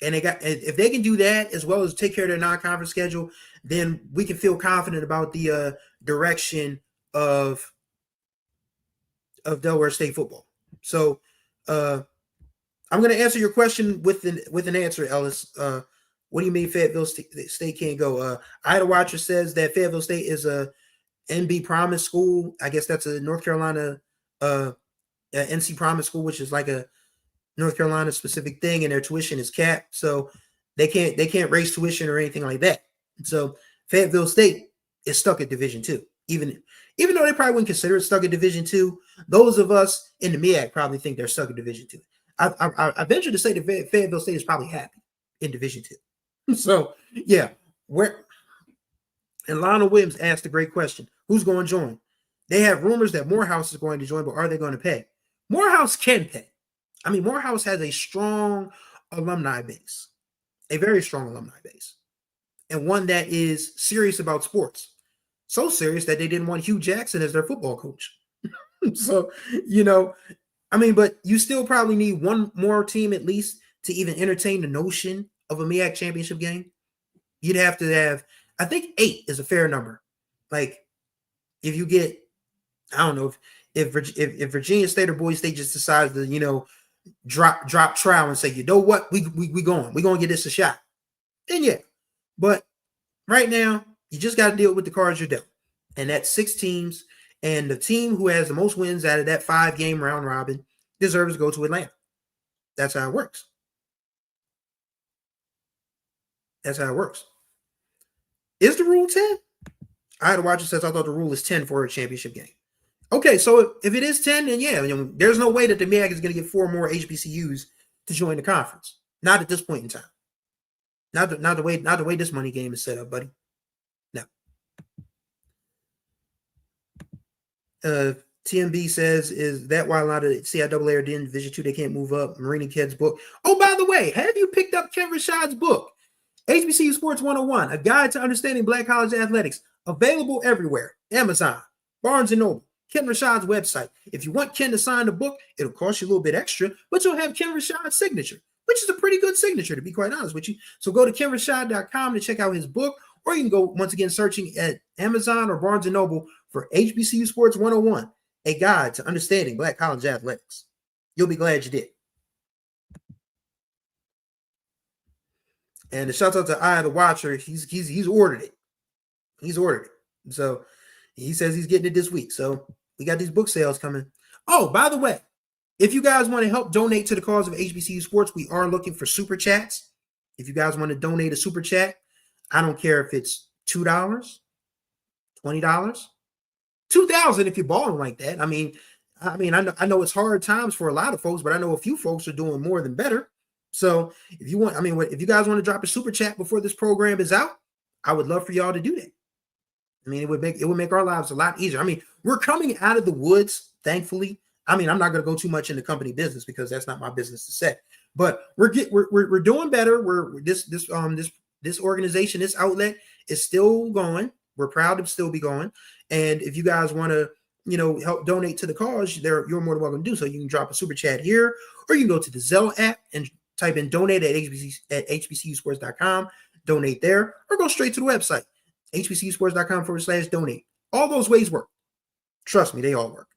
And if they can do that, as well as take care of their non-conference schedule, then we can feel confident about the direction of Delaware State football. So I'm going to answer your question with an answer, Ellis. What do you mean Fayetteville State can't go? Ida Watcher says that Fayetteville State is a NB Promise school. I guess that's a North Carolina NC Promise school, which is like a North Carolina specific thing, and their tuition is capped, so they can't raise tuition or anything like that. So Fayetteville State is stuck at Division II, even though they probably wouldn't consider it stuck at Division II. Those of us in the MEAC probably think they're stuck at Division II. I venture to say that Fayetteville State is probably happy in Division II. So yeah, and Lionel Williams asked a great question: who's going to join? They have rumors that Morehouse is going to join, but are they going to pay? Morehouse can pay. I mean, Morehouse has a strong alumni base, a very strong alumni base, and one that is serious about sports. So serious that they didn't want Hugh Jackson as their football coach. So, but you still probably need one more team at least to even entertain the notion of a MEAC championship game. You'd have to have, I think 8 is a fair number. Like, if you get, I don't know, if Virginia State or Boise State just decides to, drop trial and say, you know what, we're going to get this a shot, then yeah. But right now, you just got to deal with the cards you're dealt, and that's 6 teams, and the team who has the most wins out of that 5-game round robin deserves to go to Atlanta. That's how it works. Is the rule 10? Ida Watcher says, I thought the rule is 10 for a championship game. Okay, so if it is 10, then yeah, there's no way that the MEAC is going to get 4 more HBCUs to join the conference. Not at this point in time. Not the way this money game is set up, buddy. No. TMB says, is that why a lot of CIAA are in Division II, they can't move up? Marina Ked's book. Oh, by the way, have you picked up Ken Rashad's book? HBCU Sports 101, A Guide to Understanding Black College Athletics. Available everywhere. Amazon, Barnes & Noble, Ken Rashad's website. If you want Ken to sign the book, it'll cost you a little bit extra, but you'll have Ken Rashad's signature, which is a pretty good signature, to be quite honest with you. So go to kenrashad.com to check out his book, or you can go, once again, searching at Amazon or Barnes & Noble for HBCU Sports 101, A Guide to Understanding Black College Athletics. You'll be glad you did. And the shout out to Eye of the Watcher. He's ordered it. He's ordered it. So he says he's getting it this week. So we got these book sales coming. Oh, by the way, if you guys want to help donate to the cause of HBCU sports, we are looking for super chats. If you guys want to donate a super chat, I don't care if it's $2, $20, $2,000 if you're balling like that. I know it's hard times for a lot of folks, but I know a few folks are doing more than better. So if you want, if you guys want to drop a super chat before this program is out, I would love for y'all to do that. It would make our lives a lot easier. We're coming out of the woods, thankfully. I'm not going to go too much into company business because that's not my business to say. But we're doing better. This organization, this outlet is still going. We're proud to still be going. And if you guys want to, help donate to the cause, you're more than welcome to do so. You can drop a super chat here, or you can go to the Zelle app and type in donate at hbcusports.com, donate there, or go straight to the website, hbcusports.com/donate. All those ways work. Trust me, they all work.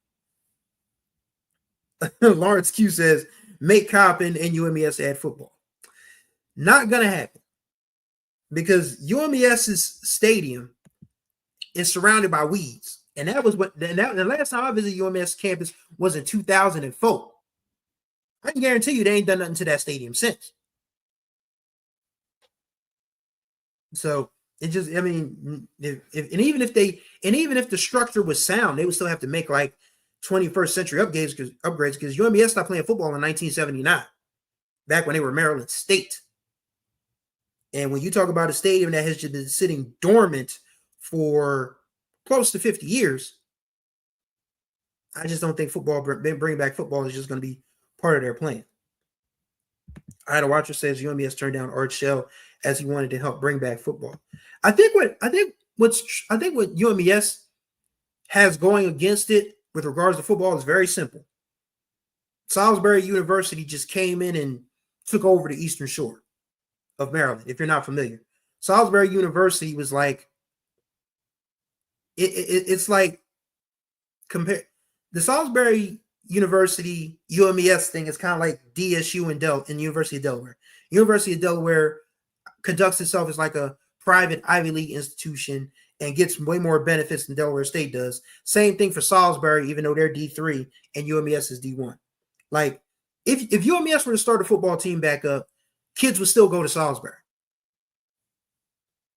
Lawrence Q says, make Coppin and UMES add football. Not going to happen because UMES's stadium is surrounded by weeds. And that was the last time I visited UMS campus was in 2004. I can guarantee you they ain't done nothing to that stadium since. So it just, even if the structure was sound, they would still have to make like 21st century upgrades because UMS stopped playing football in 1979, back when they were Maryland State. And when you talk about a stadium that has just been sitting dormant for close to 50 years, I just don't think bringing back football is just going to be part of their plan. Ida Watcher says UMS turned down Art Shell as he wanted to help bring back football. I think what UMS has going against it with regards to football is very simple. Salisbury University just came in and took over the Eastern Shore of Maryland. If you're not familiar, Salisbury University was like, it's like compare the Salisbury University UMES thing is kind of like DSU and University of Delaware. University of Delaware conducts itself as like a private Ivy League institution and gets way more benefits than Delaware State does. Same thing for Salisbury, even though they're D3 and UMES is D1. Like if UMES were to start a football team back up, kids would still go to Salisbury.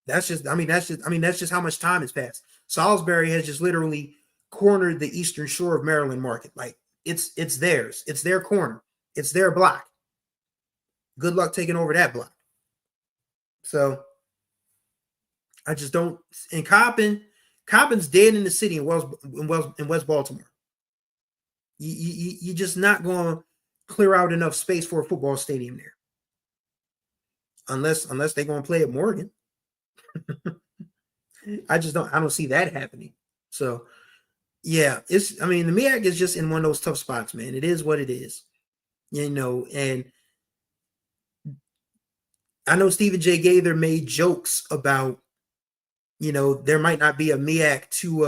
That's just how much time has passed. Salisbury has just literally cornered the Eastern Shore of Maryland market. Like it's theirs. It's their corner. It's their block. Good luck taking over that block. So I just don't. And Coppin's dead in the city in West Baltimore. You're just not going to clear out enough space for a football stadium there, unless they're going to play at Morgan. I don't see that happening. So yeah, the MEAC is just in one of those tough spots, man. It is what it is, and I know Stephen J. Gaither made jokes about, there might not be a MEAC to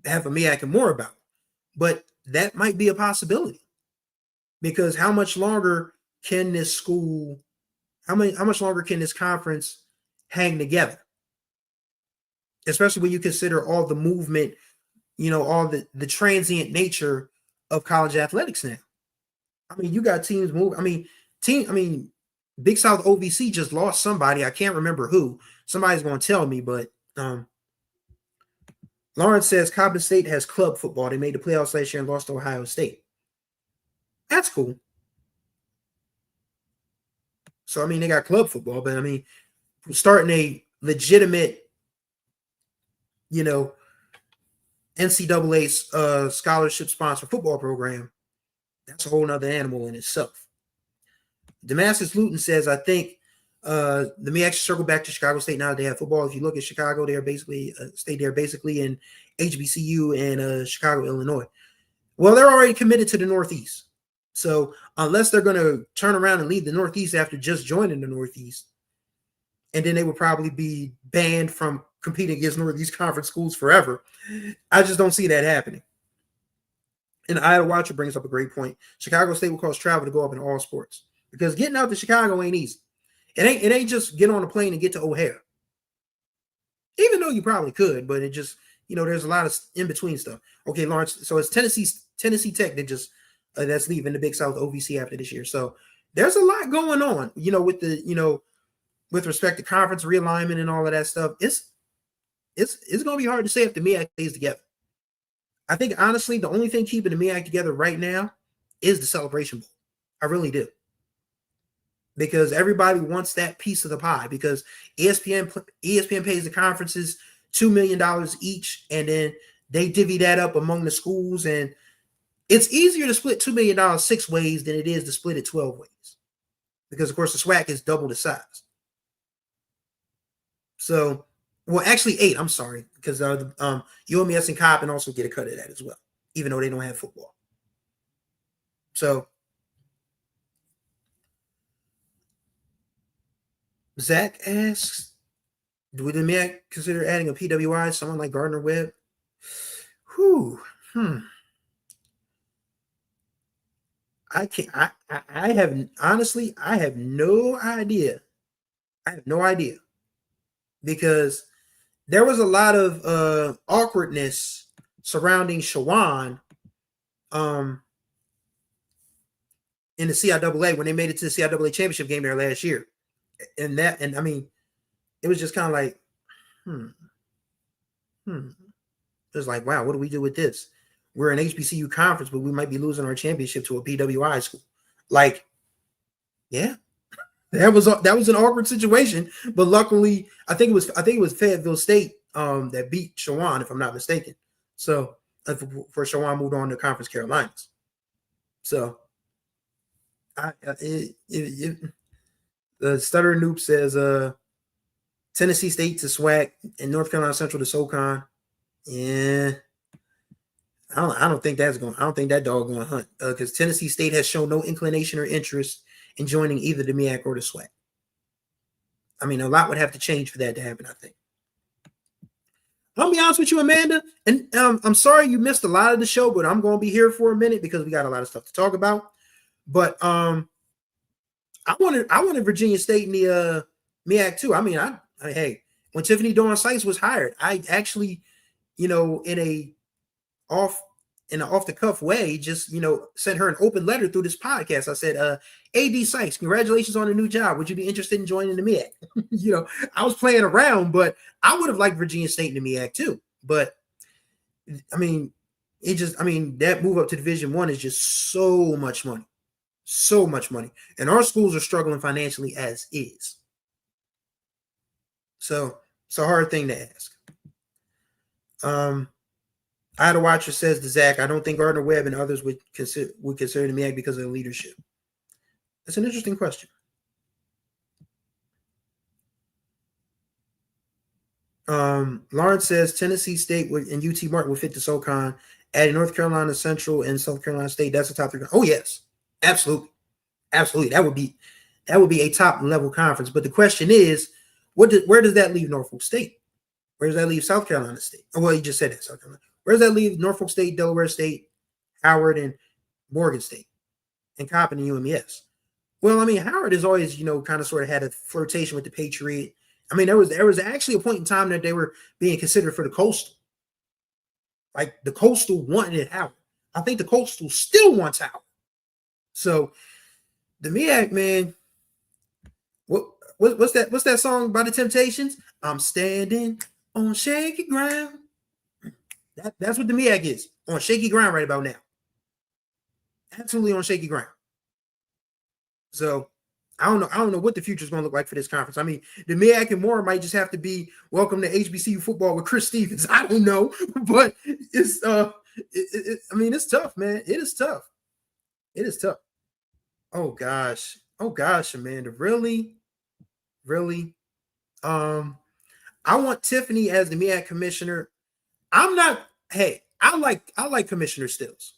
have a MEAC and more about, but that might be a possibility because how much longer can this conference hang together? Especially when you consider all the movement, all the transient nature of college athletics now. You got teams move. Big South OVC just lost somebody. I can't remember who. Somebody's going to tell me, but Lawrence says Coppin State has club football. They made the playoffs last year and lost to Ohio State. That's cool. So, they got club football, but starting a legitimate, NCAA scholarship sponsor football program, that's a whole nother animal in itself. Damascus Luton says, I think the MEAC should circle back to Chicago State now that they have football. If you look at Chicago, they're basically in HBCU and Chicago, Illinois. Well, they're already committed to the Northeast. So unless they're going to turn around and leave the Northeast after just joining the Northeast, and then they would probably be banned from competing against Northeast Conference schools forever, I just don't see that happening. And Ida Watcher brings up a great point. Chicago State will cause travel to go up in all sports. because getting out to Chicago ain't easy. It ain't just get on a plane and get to O'Hare. Even though you probably could, but it just, there's a lot of in between stuff. Okay, Lawrence. So it's Tennessee Tech that just that's leaving the Big South OVC after this year. So there's a lot going on, with the with respect to conference realignment and all of that stuff. It's going to be hard to say if the MEAC stays together. I think honestly, the only thing keeping the MEAC together right now is the Celebration Bowl. I really do. Because everybody wants that piece of the pie, because ESPN pays the conferences $2 million each, and then they divvy that up among the schools, and it's easier to split $2 million 6 ways than it is to split it 12 ways, because of course the SWAC is double the size. So, well, actually 8. I'm sorry, because UMES and Coppin also get a cut of that as well, even though they don't have football. So. Zach asks, would the MEAC consider adding a PWI, someone like Gardner Webb? I can't. I have honestly, I have no idea. I have no idea, because there was a lot of awkwardness surrounding Shawan in the CIAA when they made it to the CIAA championship game there last year. And I mean, it was just kind of like, It was like, wow, what do we do with this? We're an HBCU conference, but we might be losing our championship to a PWI school. Like, yeah, that was an awkward situation. But luckily, I think it was Fayetteville State that beat Shawan, if I'm not mistaken. So for Shawan moved on to Conference Carolinas. So the Stutter Noob says Tennessee State to SWAC and North Carolina Central to SoCon. Yeah, I don't think that dog going to hunt, because Tennessee State has shown no inclination or interest in joining either the MEAC or the SWAC. I mean, a lot would have to change for that to happen, I think. I'll be honest with you, Amanda, and I'm sorry you missed a lot of the show, but I'm going to be here for a minute because we got a lot of stuff to talk about. But I wanted Virginia State in the MEAC too. I mean, hey, when Tiffany Dawn Sykes was hired, I actually, in an off the cuff way, just sent her an open letter through this podcast. I said, AD Sykes, congratulations on a new job. Would you be interested in joining the MEAC? I was playing around, but I would have liked Virginia State in the MEAC too. But I mean, that move up to Division I is just so much money. So much money. And our schools are struggling financially as is. So it's a hard thing to ask. I had a watcher says to Zach, I don't think Gardner Webb and others would consider the MEAC because of the leadership. That's an interesting question. Lawrence says Tennessee State and UT Martin would fit the SoCon. Adding North Carolina Central and South Carolina State, that's a top 3. Oh yes. Absolutely. That would be a top level conference. But the question is, where does that leave Norfolk State? Where does that leave South Carolina State? Oh, well, you just said that, South Carolina. Where does that leave Norfolk State, Delaware State, Howard, and Morgan State, and Coppin and UMES? Well, I mean, Howard has always, kind of sort of had a flirtation with the Patriot. I mean, there was actually a point in time that they were being considered for the Coastal. Like the Coastal wanted Howard. I think the Coastal still wants Howard. So the MEAC, man, what's that song by the Temptations? I'm standing on shaky ground. That's what the MEAC is, on shaky ground right about now. Absolutely on shaky ground. So I don't know what the future is going to look like for this conference. I mean, the MEAC and more might just have to be welcome to HBCU football with Chris Stevens. I don't know, but it's it's tough, man. It is tough. Oh gosh, Amanda, really. I want Tiffany as the MEAC commissioner. I like Commissioner Stills.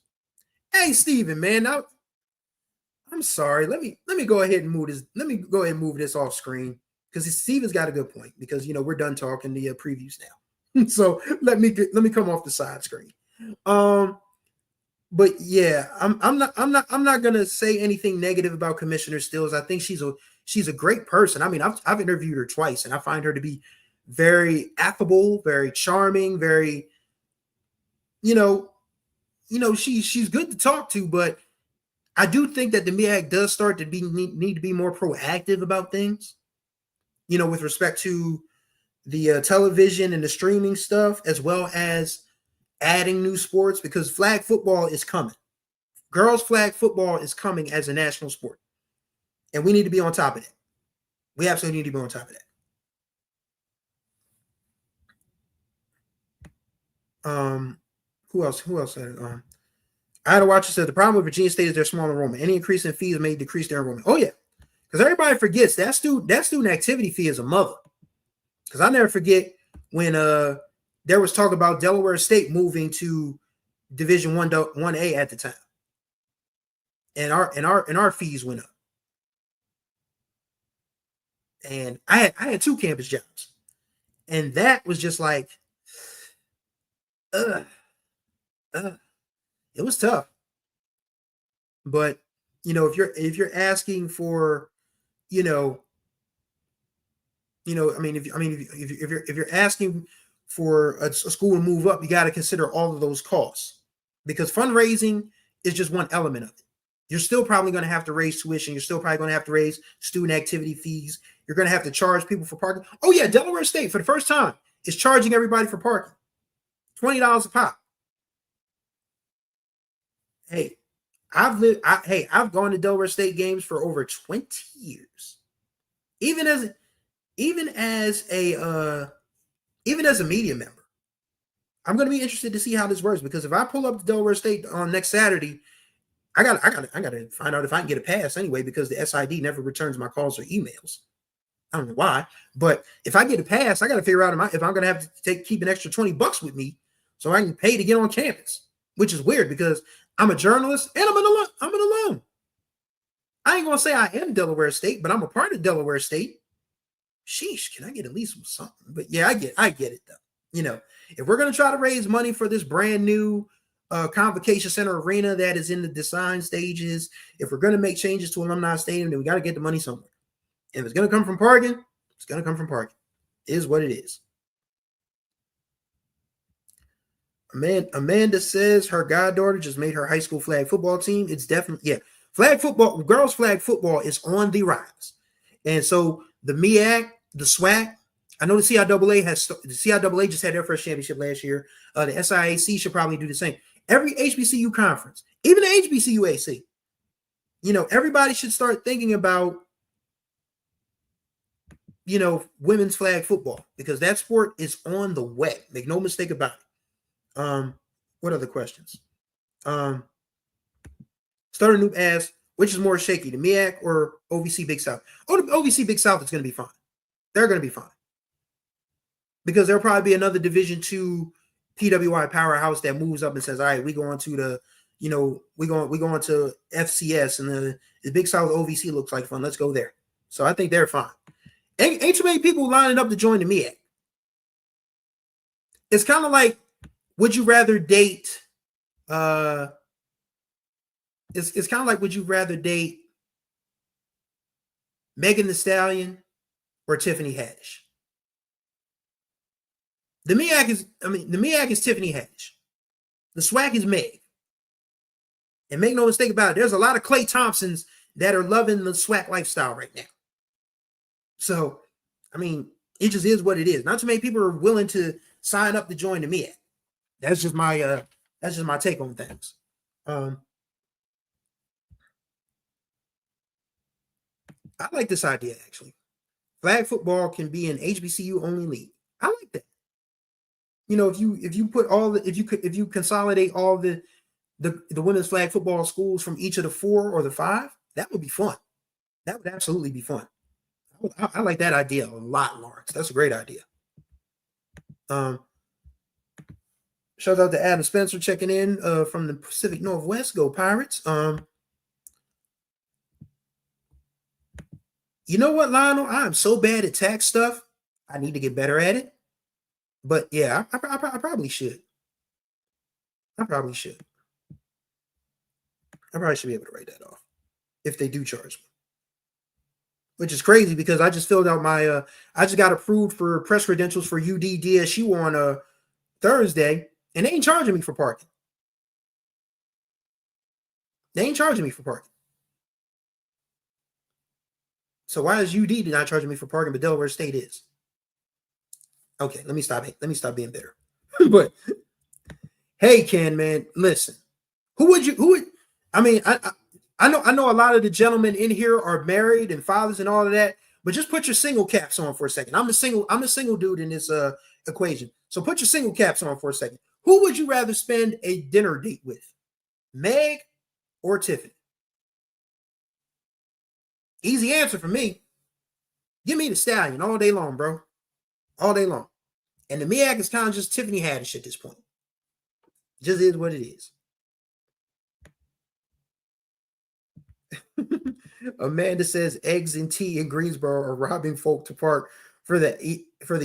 Hey, Steven, man, I'm sorry. Let me go ahead and move this. Let me go ahead and move this off screen, because Steven's got a good point, because we're done talking the previews now. So let me come off the side screen. but yeah, I'm not gonna say anything negative about Commissioner Stills. I think she's a great person. I mean, I've interviewed her twice, and I find her to be very affable, very charming, very you know she's good to talk to. But I do think that the MEAC does start to need to be more proactive about things. With respect to the television and the streaming stuff, as well as adding new sports, because flag football is coming. Girls flag football is coming as a national sport, and we need to be on top of that. We absolutely need to be on top of that. Who else? Who else said it? I had a watcher said the problem with Virginia State is their small enrollment. Any increase in fees may decrease their enrollment. Oh yeah, because everybody forgets that student activity fee is a mother. Because I never forget when there was talk about Delaware State moving to Division 1A at the time, and our fees went up. And I had 2 campus jobs, and that was just like, it was tough. But if you're asking for, if you're asking for a school to move up, you got to consider all of those costs, because fundraising is just one element of it. You're still probably going to have to raise tuition. You're still probably going to have to raise student activity fees. You're going to have to charge people for parking. Oh yeah, Delaware State for the first time is charging everybody for parking, $20 a pop. Hey, I've gone to Delaware State games for over 20 years. Even as a media member, I'm going to be interested to see how this works, because if I pull up to Delaware State on next Saturday, I got to find out if I can get a pass anyway, because the SID never returns my calls or emails. I don't know why, but if I get a pass, I got to figure out if I'm going to have to keep an extra $20 with me so I can pay to get on campus, which is weird because I'm a journalist and I'm an alum. I ain't going to say I am Delaware State, but I'm a part of Delaware State. Sheesh, can I get at least something? But yeah, I get it though. If we're going to try to raise money for this brand new Convocation Center arena that is in the design stages, if we're going to make changes to Alumni Stadium, then we got to get the money somewhere. If it's going to come from parking, it's going to come from parking. It is what it is. Amanda says her goddaughter just made her high school flag football team. It's definitely, flag football, girls flag football is on the rise. And so the MEAC, the SWAC, I know the CIAA just had their first championship last year. The SIAC should probably do the same. Every HBCU conference, even the HBCU AC, everybody should start thinking about, women's flag football, because that sport is on the way. Make no mistake about it. What other questions? Starter Noob asks, which is more shaky, the MEAC or OVC Big South? Oh, the OVC Big South is going to be fine. They're going to be fine, because there'll probably be another Division II PWI powerhouse that moves up and says, all right, we going to the, we going to FCS, and the Big South OVC looks like fun. Let's go there. So I think they're fine. Ain't too many people lining up to join the MEAC. It's kind of like, would you rather date? It's kind of like, would you rather date Megan Thee Stallion or Tiffany Haddish? The MEAC is Tiffany Haddish. The SWAC is Meg. And make no mistake about it, there's a lot of Klay Thompsons that are loving the SWAC lifestyle right now. So, it just is what it is. Not too many people are willing to sign up to join the MEAC. That's just my take on things. I like this idea, actually. Flag football can be an HBCU only league. I like that. If you put if you consolidate all the women's flag football schools from each of the 4 or the 5, that would be fun. That would absolutely be fun. I like that idea a lot, Lawrence. That's a great idea. Shout out to Adam Spencer checking in from the Pacific Northwest. Go Pirates. You know what, Lionel? I'm so bad at tax stuff. I need to get better at it. But yeah, I probably should. I probably should. I probably should be able to write that off if they do charge me. Which is crazy because I just filled out my I just got approved for press credentials for UD DSU on Thursday, and they ain't charging me for parking. They ain't charging me for parking. So why is UD not charging me for parking, but Delaware State is? Okay, let me stop being bitter. But hey, Ken, man, listen. I mean, I know a lot of the gentlemen in here are married and fathers and all of that, but just put your single caps on for a second. I'm a single dude in this equation. So put your single caps on for a second. Who would you rather spend a dinner date with? Meg or Tiffany? Easy answer for me. Give me the stallion all day long, bro. All day long. And the MEAC is kind of just Tiffany Haddish at this point. Just is what it is. Amanda says eggs and tea in Greensboro are robbing folk to park for the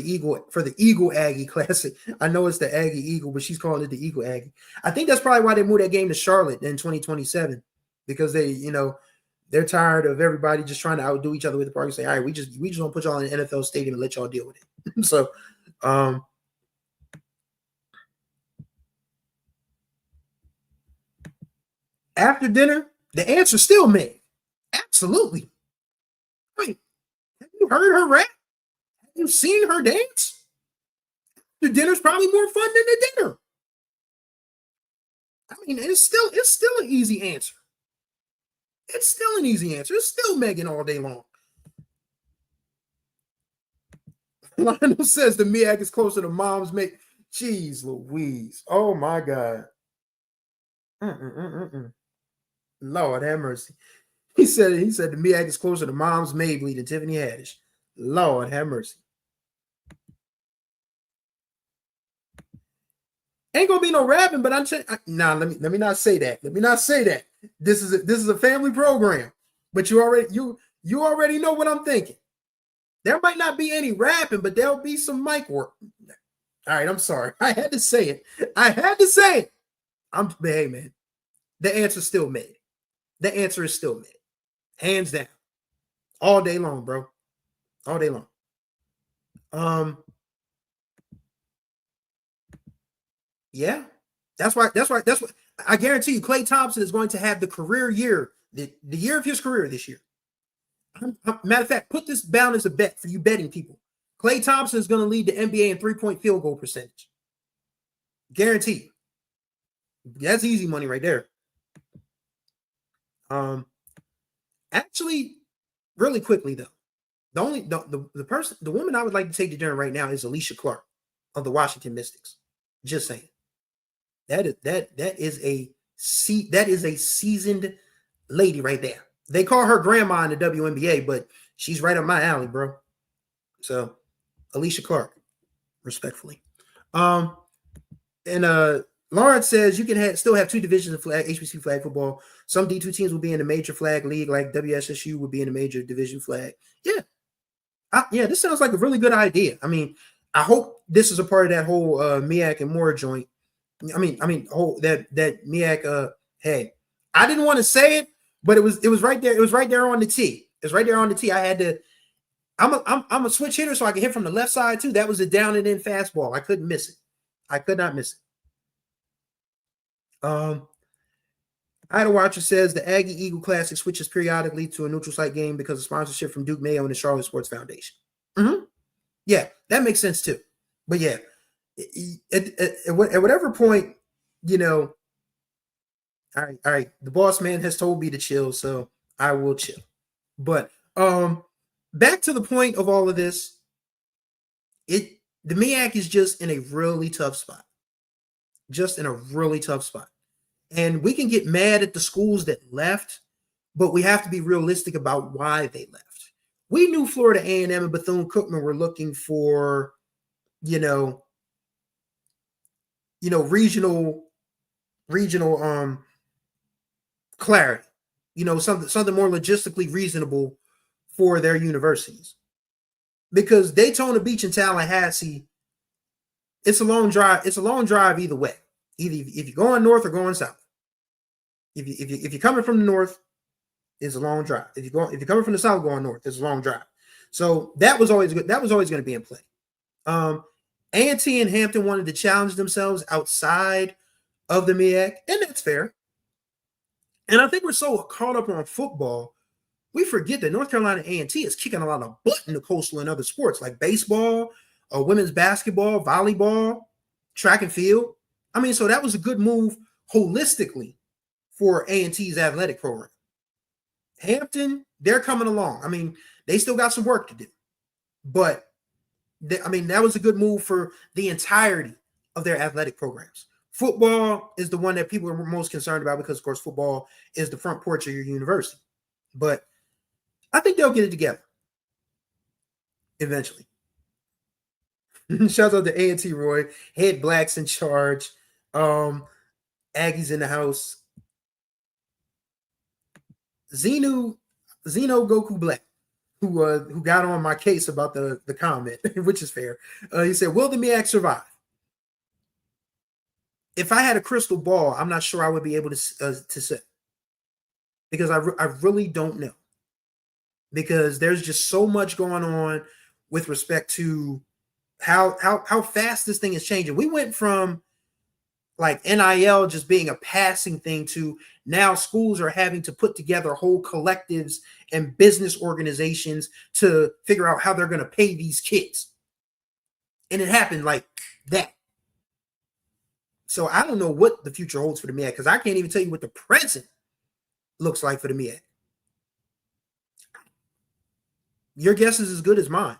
Eagle Aggie Classic. I know it's the Aggie Eagle, but she's calling it the Eagle Aggie. I think that's probably why they moved that game to Charlotte in 2027, because they're tired of everybody just trying to outdo each other with the park and say, all right, we just don't put y'all in an NFL stadium and let y'all deal with it. So after dinner, the answer's still Meg. Absolutely. Wait, have you heard her rap? Have you seen her dance? The dinner's probably more fun than the dinner. I mean, it's still an easy answer. It's still an easy answer. It's still Megan all day long. Lionel says the MEAC is closer to mom's mate. Jeez Louise. Oh my God. Lord have mercy. He said the MEAC is closer to mom's Mabley than Tiffany Haddish. Lord have mercy. Ain't gonna be no rapping, but I'm saying, let me not say that. Let me not say that. This is a family program, but you already know what I'm thinking. There might not be any rapping, but there'll be some mic work. All right, I'm sorry. I had to say it. Hey man, the answer's still made. The answer is still made. Hands down. All day long, bro. All day long. Yeah. That's why I guarantee you Klay Thompson is going to have the career year, the year of his career this year. Matter of fact, put this down as a bet for you betting people. Klay Thompson is going to lead the NBA in 3-point field goal percentage. Guaranteed. That's easy money right there. Actually, really quickly though, the woman I would like to take to dinner right now is Alicia Clark of the Washington Mystics. Just saying. That is a seasoned lady right there. They call her grandma in the WNBA, but she's right up my alley, bro. So Alicia Clark, respectfully. Lawrence says you can still have two divisions of HBCU flag football. Some D2 teams will be in the major flag league, like WSSU would be in the major division flag. Yeah. This sounds like a really good idea. I mean, I hope this is a part of that whole MEAC and More joint. I mean, that MEAC. Hey, I didn't want to say it, but it was right there. It was right there on the tee. It's right there on the tee. I had to. I'm a switch hitter, so I can hit from the left side too. That was a down and in fastball. I couldn't miss it. I could not miss it. Idle Watcher says the Aggie Eagle Classic switches periodically to a neutral site game because of sponsorship from Duke Mayo and the Charlotte Sports Foundation. Yeah, that makes sense too. But yeah, at whatever point, all right. The boss man has told me to chill, so I will chill. But back to the point of all of this, the MEAC is just in a really tough spot. And we can get mad at the schools that left, but we have to be realistic about why they left. We knew Florida A&M and Bethune-Cookman were looking for, regional clarity, something more logistically reasonable for their universities. Because Daytona Beach and Tallahassee, it's a long drive. It's a long drive either way. Either if you're going north or going south. If you're coming from the north, it's a long drive. If you're coming from the south going north, it's a long drive. So that was always good. That was always going to be in play. A&T and Hampton wanted to challenge themselves outside of the MEAC, and that's fair. And I think we're so caught up on football, we forget that North Carolina A&T is kicking a lot of butt in the coastal and other sports like baseball, women's basketball, volleyball, track and field. I mean, so that was a good move holistically for A&T's athletic program. Hampton, they're coming along. I mean, they still got some work to do, but that was a good move for the entirety of their athletic programs. Football is the one that people are most concerned about because, of course, football is the front porch of your university. But I think they'll get it together eventually. Shout out to A&T Roy. Head Blacks in charge. Aggies in the house. Zeno Goku Black, who got on my case about the comment, which is fair. He said, will the MEAC survive? If I had a crystal ball, I'm not sure I would be able to say, because I really don't know, because there's just so much going on with respect to how fast this thing is changing. We went from like NIL just being a passing thing to now schools are having to put together whole collectives and business organizations to figure out how they're going to pay these kids. And it happened like that. So I don't know what the future holds for the MEAC, because I can't even tell you what the present looks like for the MEAC. Your guess is as good as mine.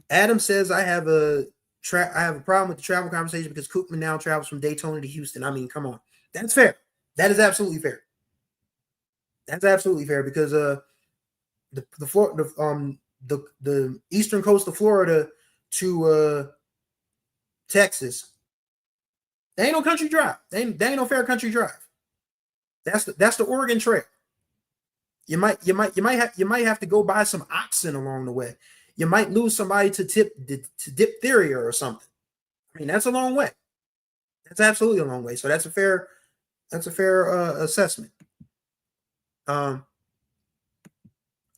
Adam says, I have a problem with the travel conversation because Koopman now travels from Daytona to Houston. I mean, come on. That's fair. That is absolutely fair. That's absolutely fair, because the eastern coast of Florida to Texas, there ain't no country drive. There ain't no fair country drive. That's the Oregon Trail. You might have to go buy some oxen along the way. You might lose somebody to diphtheria or something. I mean, that's a long way. That's absolutely a long way. So that's a fair assessment. Lionel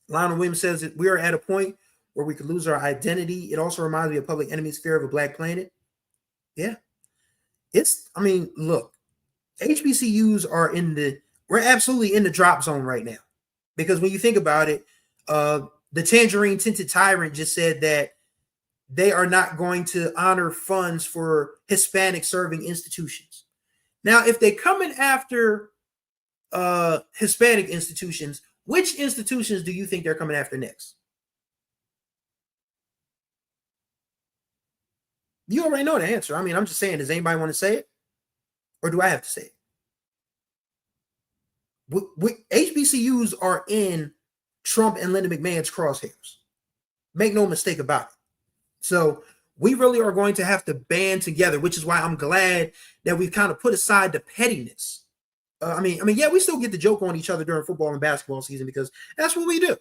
Williams says that we are at a point where we could lose our identity. It also reminds me of Public Enemy's Fear of a Black Planet. Yeah. Look, HBCUs are we're absolutely in the drop zone right now. Because when you think about it, the Tangerine Tinted Tyrant just said that they are not going to honor funds for Hispanic serving institutions. Now, if they come in after Hispanic institutions, which institutions do you think they're coming after next? You already know the answer. I mean, I'm just saying, does anybody want to say it? Or do I have to say it? HBCUs are in Trump and Linda McMahon's crosshairs. Make no mistake about it. So we really are going to have to band together, which is why I'm glad that we've kind of put aside the pettiness. Yeah, we still get the joke on each other during football and basketball season because that's what we do.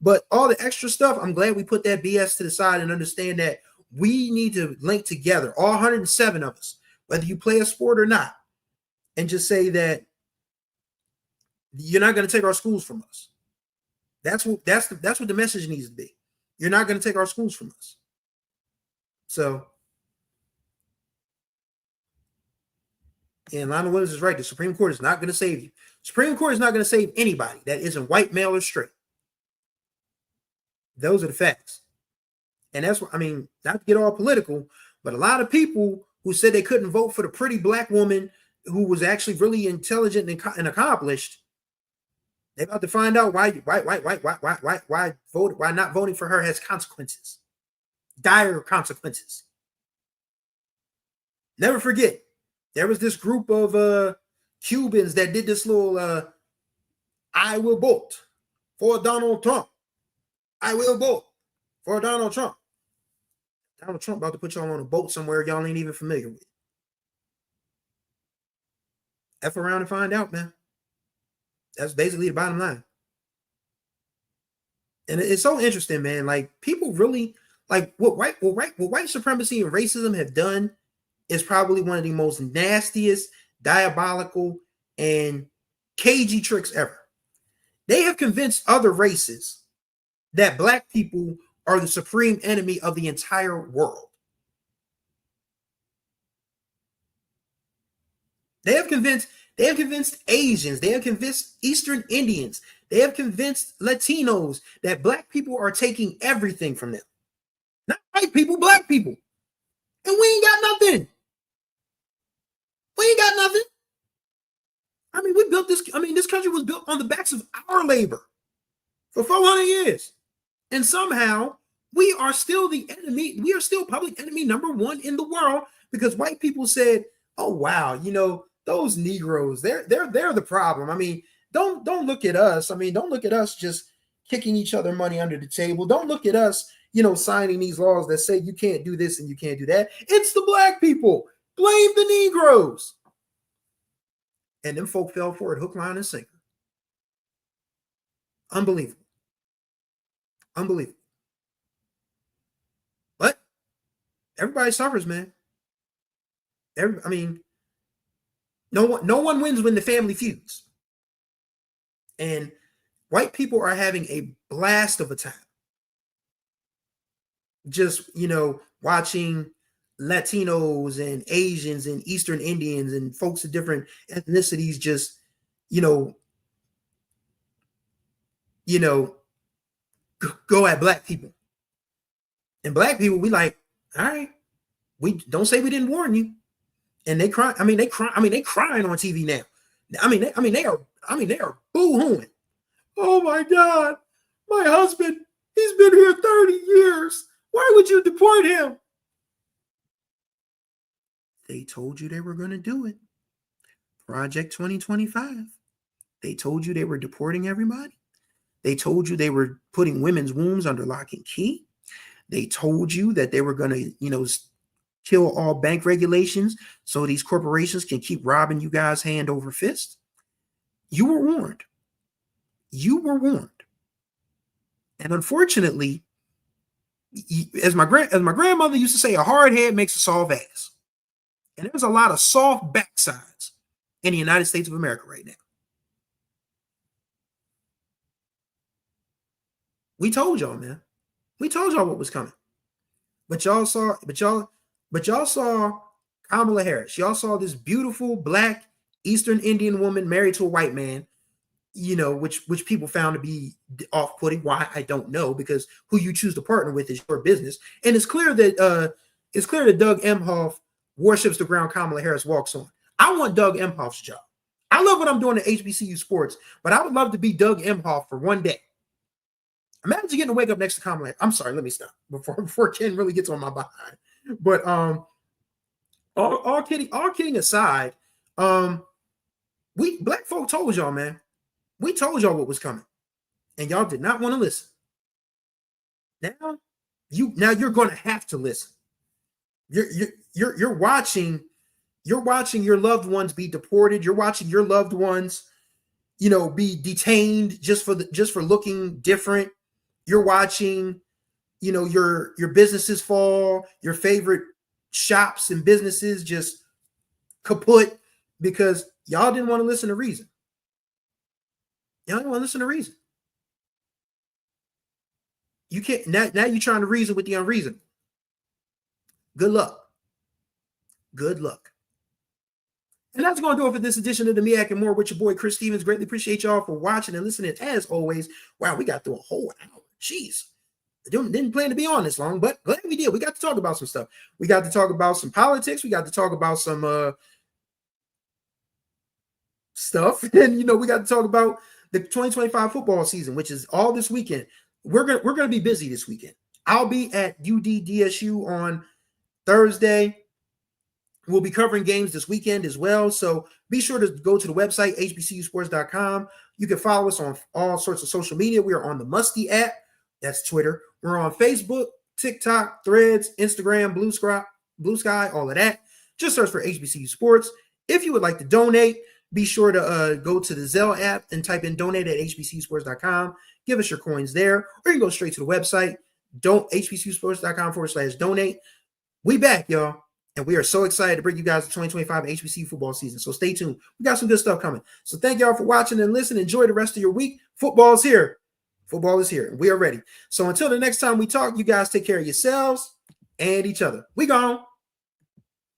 But all the extra stuff, I'm glad we put that BS to the side and understand that we need to link together, all 107 of us, whether you play a sport or not, and just say that you're not going to take our schools from us. That's what the message needs to be. You're not going to take our schools from us. So, and Lionel Williams is right. The Supreme Court is not going to save you. Supreme Court is not going to save anybody that isn't white, male, or straight. Those are the facts. And that's what, not to get all political, but a lot of people who said they couldn't vote for the pretty black woman who was actually really intelligent and accomplished, they're about to find out why not voting for her has consequences, dire consequences. Never forget, there was this group of Cubans that did this little I will vote for Donald Trump. I will vote for Donald Trump. Donald Trump about to put y'all on a boat somewhere y'all ain't even familiar with. F around and find out, man. That's basically the bottom line. And it's so interesting, man. Like, people really, like, what white supremacy and racism have done is probably one of the most nastiest, diabolical, and cagey tricks ever. They have convinced other races that black people are the supreme enemy of the entire world. They have convinced Asians, they have convinced Eastern Indians, they have convinced Latinos that black people are taking everything from them. Not white people, black people. And we ain't got nothing. We ain't got nothing. I mean, we built this. I mean, this country was built on the backs of our labor for 400 years. And somehow we are still the enemy. We are still public enemy number one in the world because white people said, oh, wow, you know, those Negroes, they're the problem. I mean, don't look at us. I mean, don't look at us just kicking each other money under the table. Don't look at us, you know, signing these laws that say you can't do this and you can't do that. It's the black people. Blame the Negroes. And them folk fell for it, hook, line, and sinker. Unbelievable. Unbelievable. But everybody suffers, man. I mean, no one wins when the family feuds. And white people are having a blast of a time. Just, you know, watching Latinos and Asians and Eastern Indians and folks of different ethnicities just, you know, go at black people. And black people, we like, all right, we don't say we didn't warn you. And they cry. I mean, they crying on TV now. They are boo-hooing. Oh my God, my husband, he's been here 30 years. Why would you deport him? They told you they were going to do it. Project 2025. They told you they were deporting everybody. They told you they were putting women's wombs under lock and key. They told you that they were going to, you know, kill all bank regulations so these corporations can keep robbing you guys hand over fist. You were warned. You were warned. And unfortunately, as my grandmother used to say, a hard head makes a soft ass. And there's a lot of soft backsides in the United States of America right now. We told y'all, man. We told y'all what was coming. But y'all saw Kamala Harris. Y'all saw this beautiful black Eastern Indian woman married to a white man, you know, which people found to be off-putting. Why? I don't know, because who you choose to partner with is your business. And it's clear that Doug Emhoff worships the ground Kamala Harris walks on. I want Doug Emhoff's job. I love what I'm doing at HBCU sports, but I would love to be Doug Emhoff for one day. Imagine getting to wake up next to Kamala Harris. I'm sorry, let me stop before Ken really gets on my behind. But all kidding aside, we black folk told y'all, man. We told y'all what was coming, and y'all did not want to listen. Now you're going to have to listen. You're watching your loved ones be deported. You're watching your loved ones, you know, be detained just for looking different. You're watching, you know, your businesses fall, your favorite shops and businesses just kaput because y'all didn't want to listen to reason. Y'all didn't want to listen to reason. You can't now you're trying to reason with the unreasonable. Good luck. Good luck. And that's going to do it for this edition of the MEAC More with your boy Chris Stevens. Greatly appreciate y'all for watching and listening. As always, wow, we got through a whole hour. Jeez. Didn't plan to be on this long, but glad we did. We got to talk about some stuff. We got to talk about some politics. We got to talk about some stuff. And, you know, we got to talk about the 2025 football season, which is all this weekend. We're gonna be busy this weekend. I'll be at UD-DSU on Thursday. We'll be covering games this weekend as well. So be sure to go to the website, hbcusports.com. You can follow us on all sorts of social media. We are on the Musty app. That's Twitter. We're on Facebook, TikTok, Threads, Instagram, Blue Sky, all of that. Just search for HBCU Sports. If you would like to donate, be sure to go to the Zelle app and type in donate at hbcusports.com. Give us your coins there. Or you can go straight to the website, hbcusports.com/donate. We back, y'all. And we are so excited to bring you guys the 2025 HBCU football season. So stay tuned. We got some good stuff coming. So thank y'all for watching and listening. Enjoy the rest of your week. Football is here. Football is here. We are ready. So until the next time we talk, you guys take care of yourselves and each other. We gone.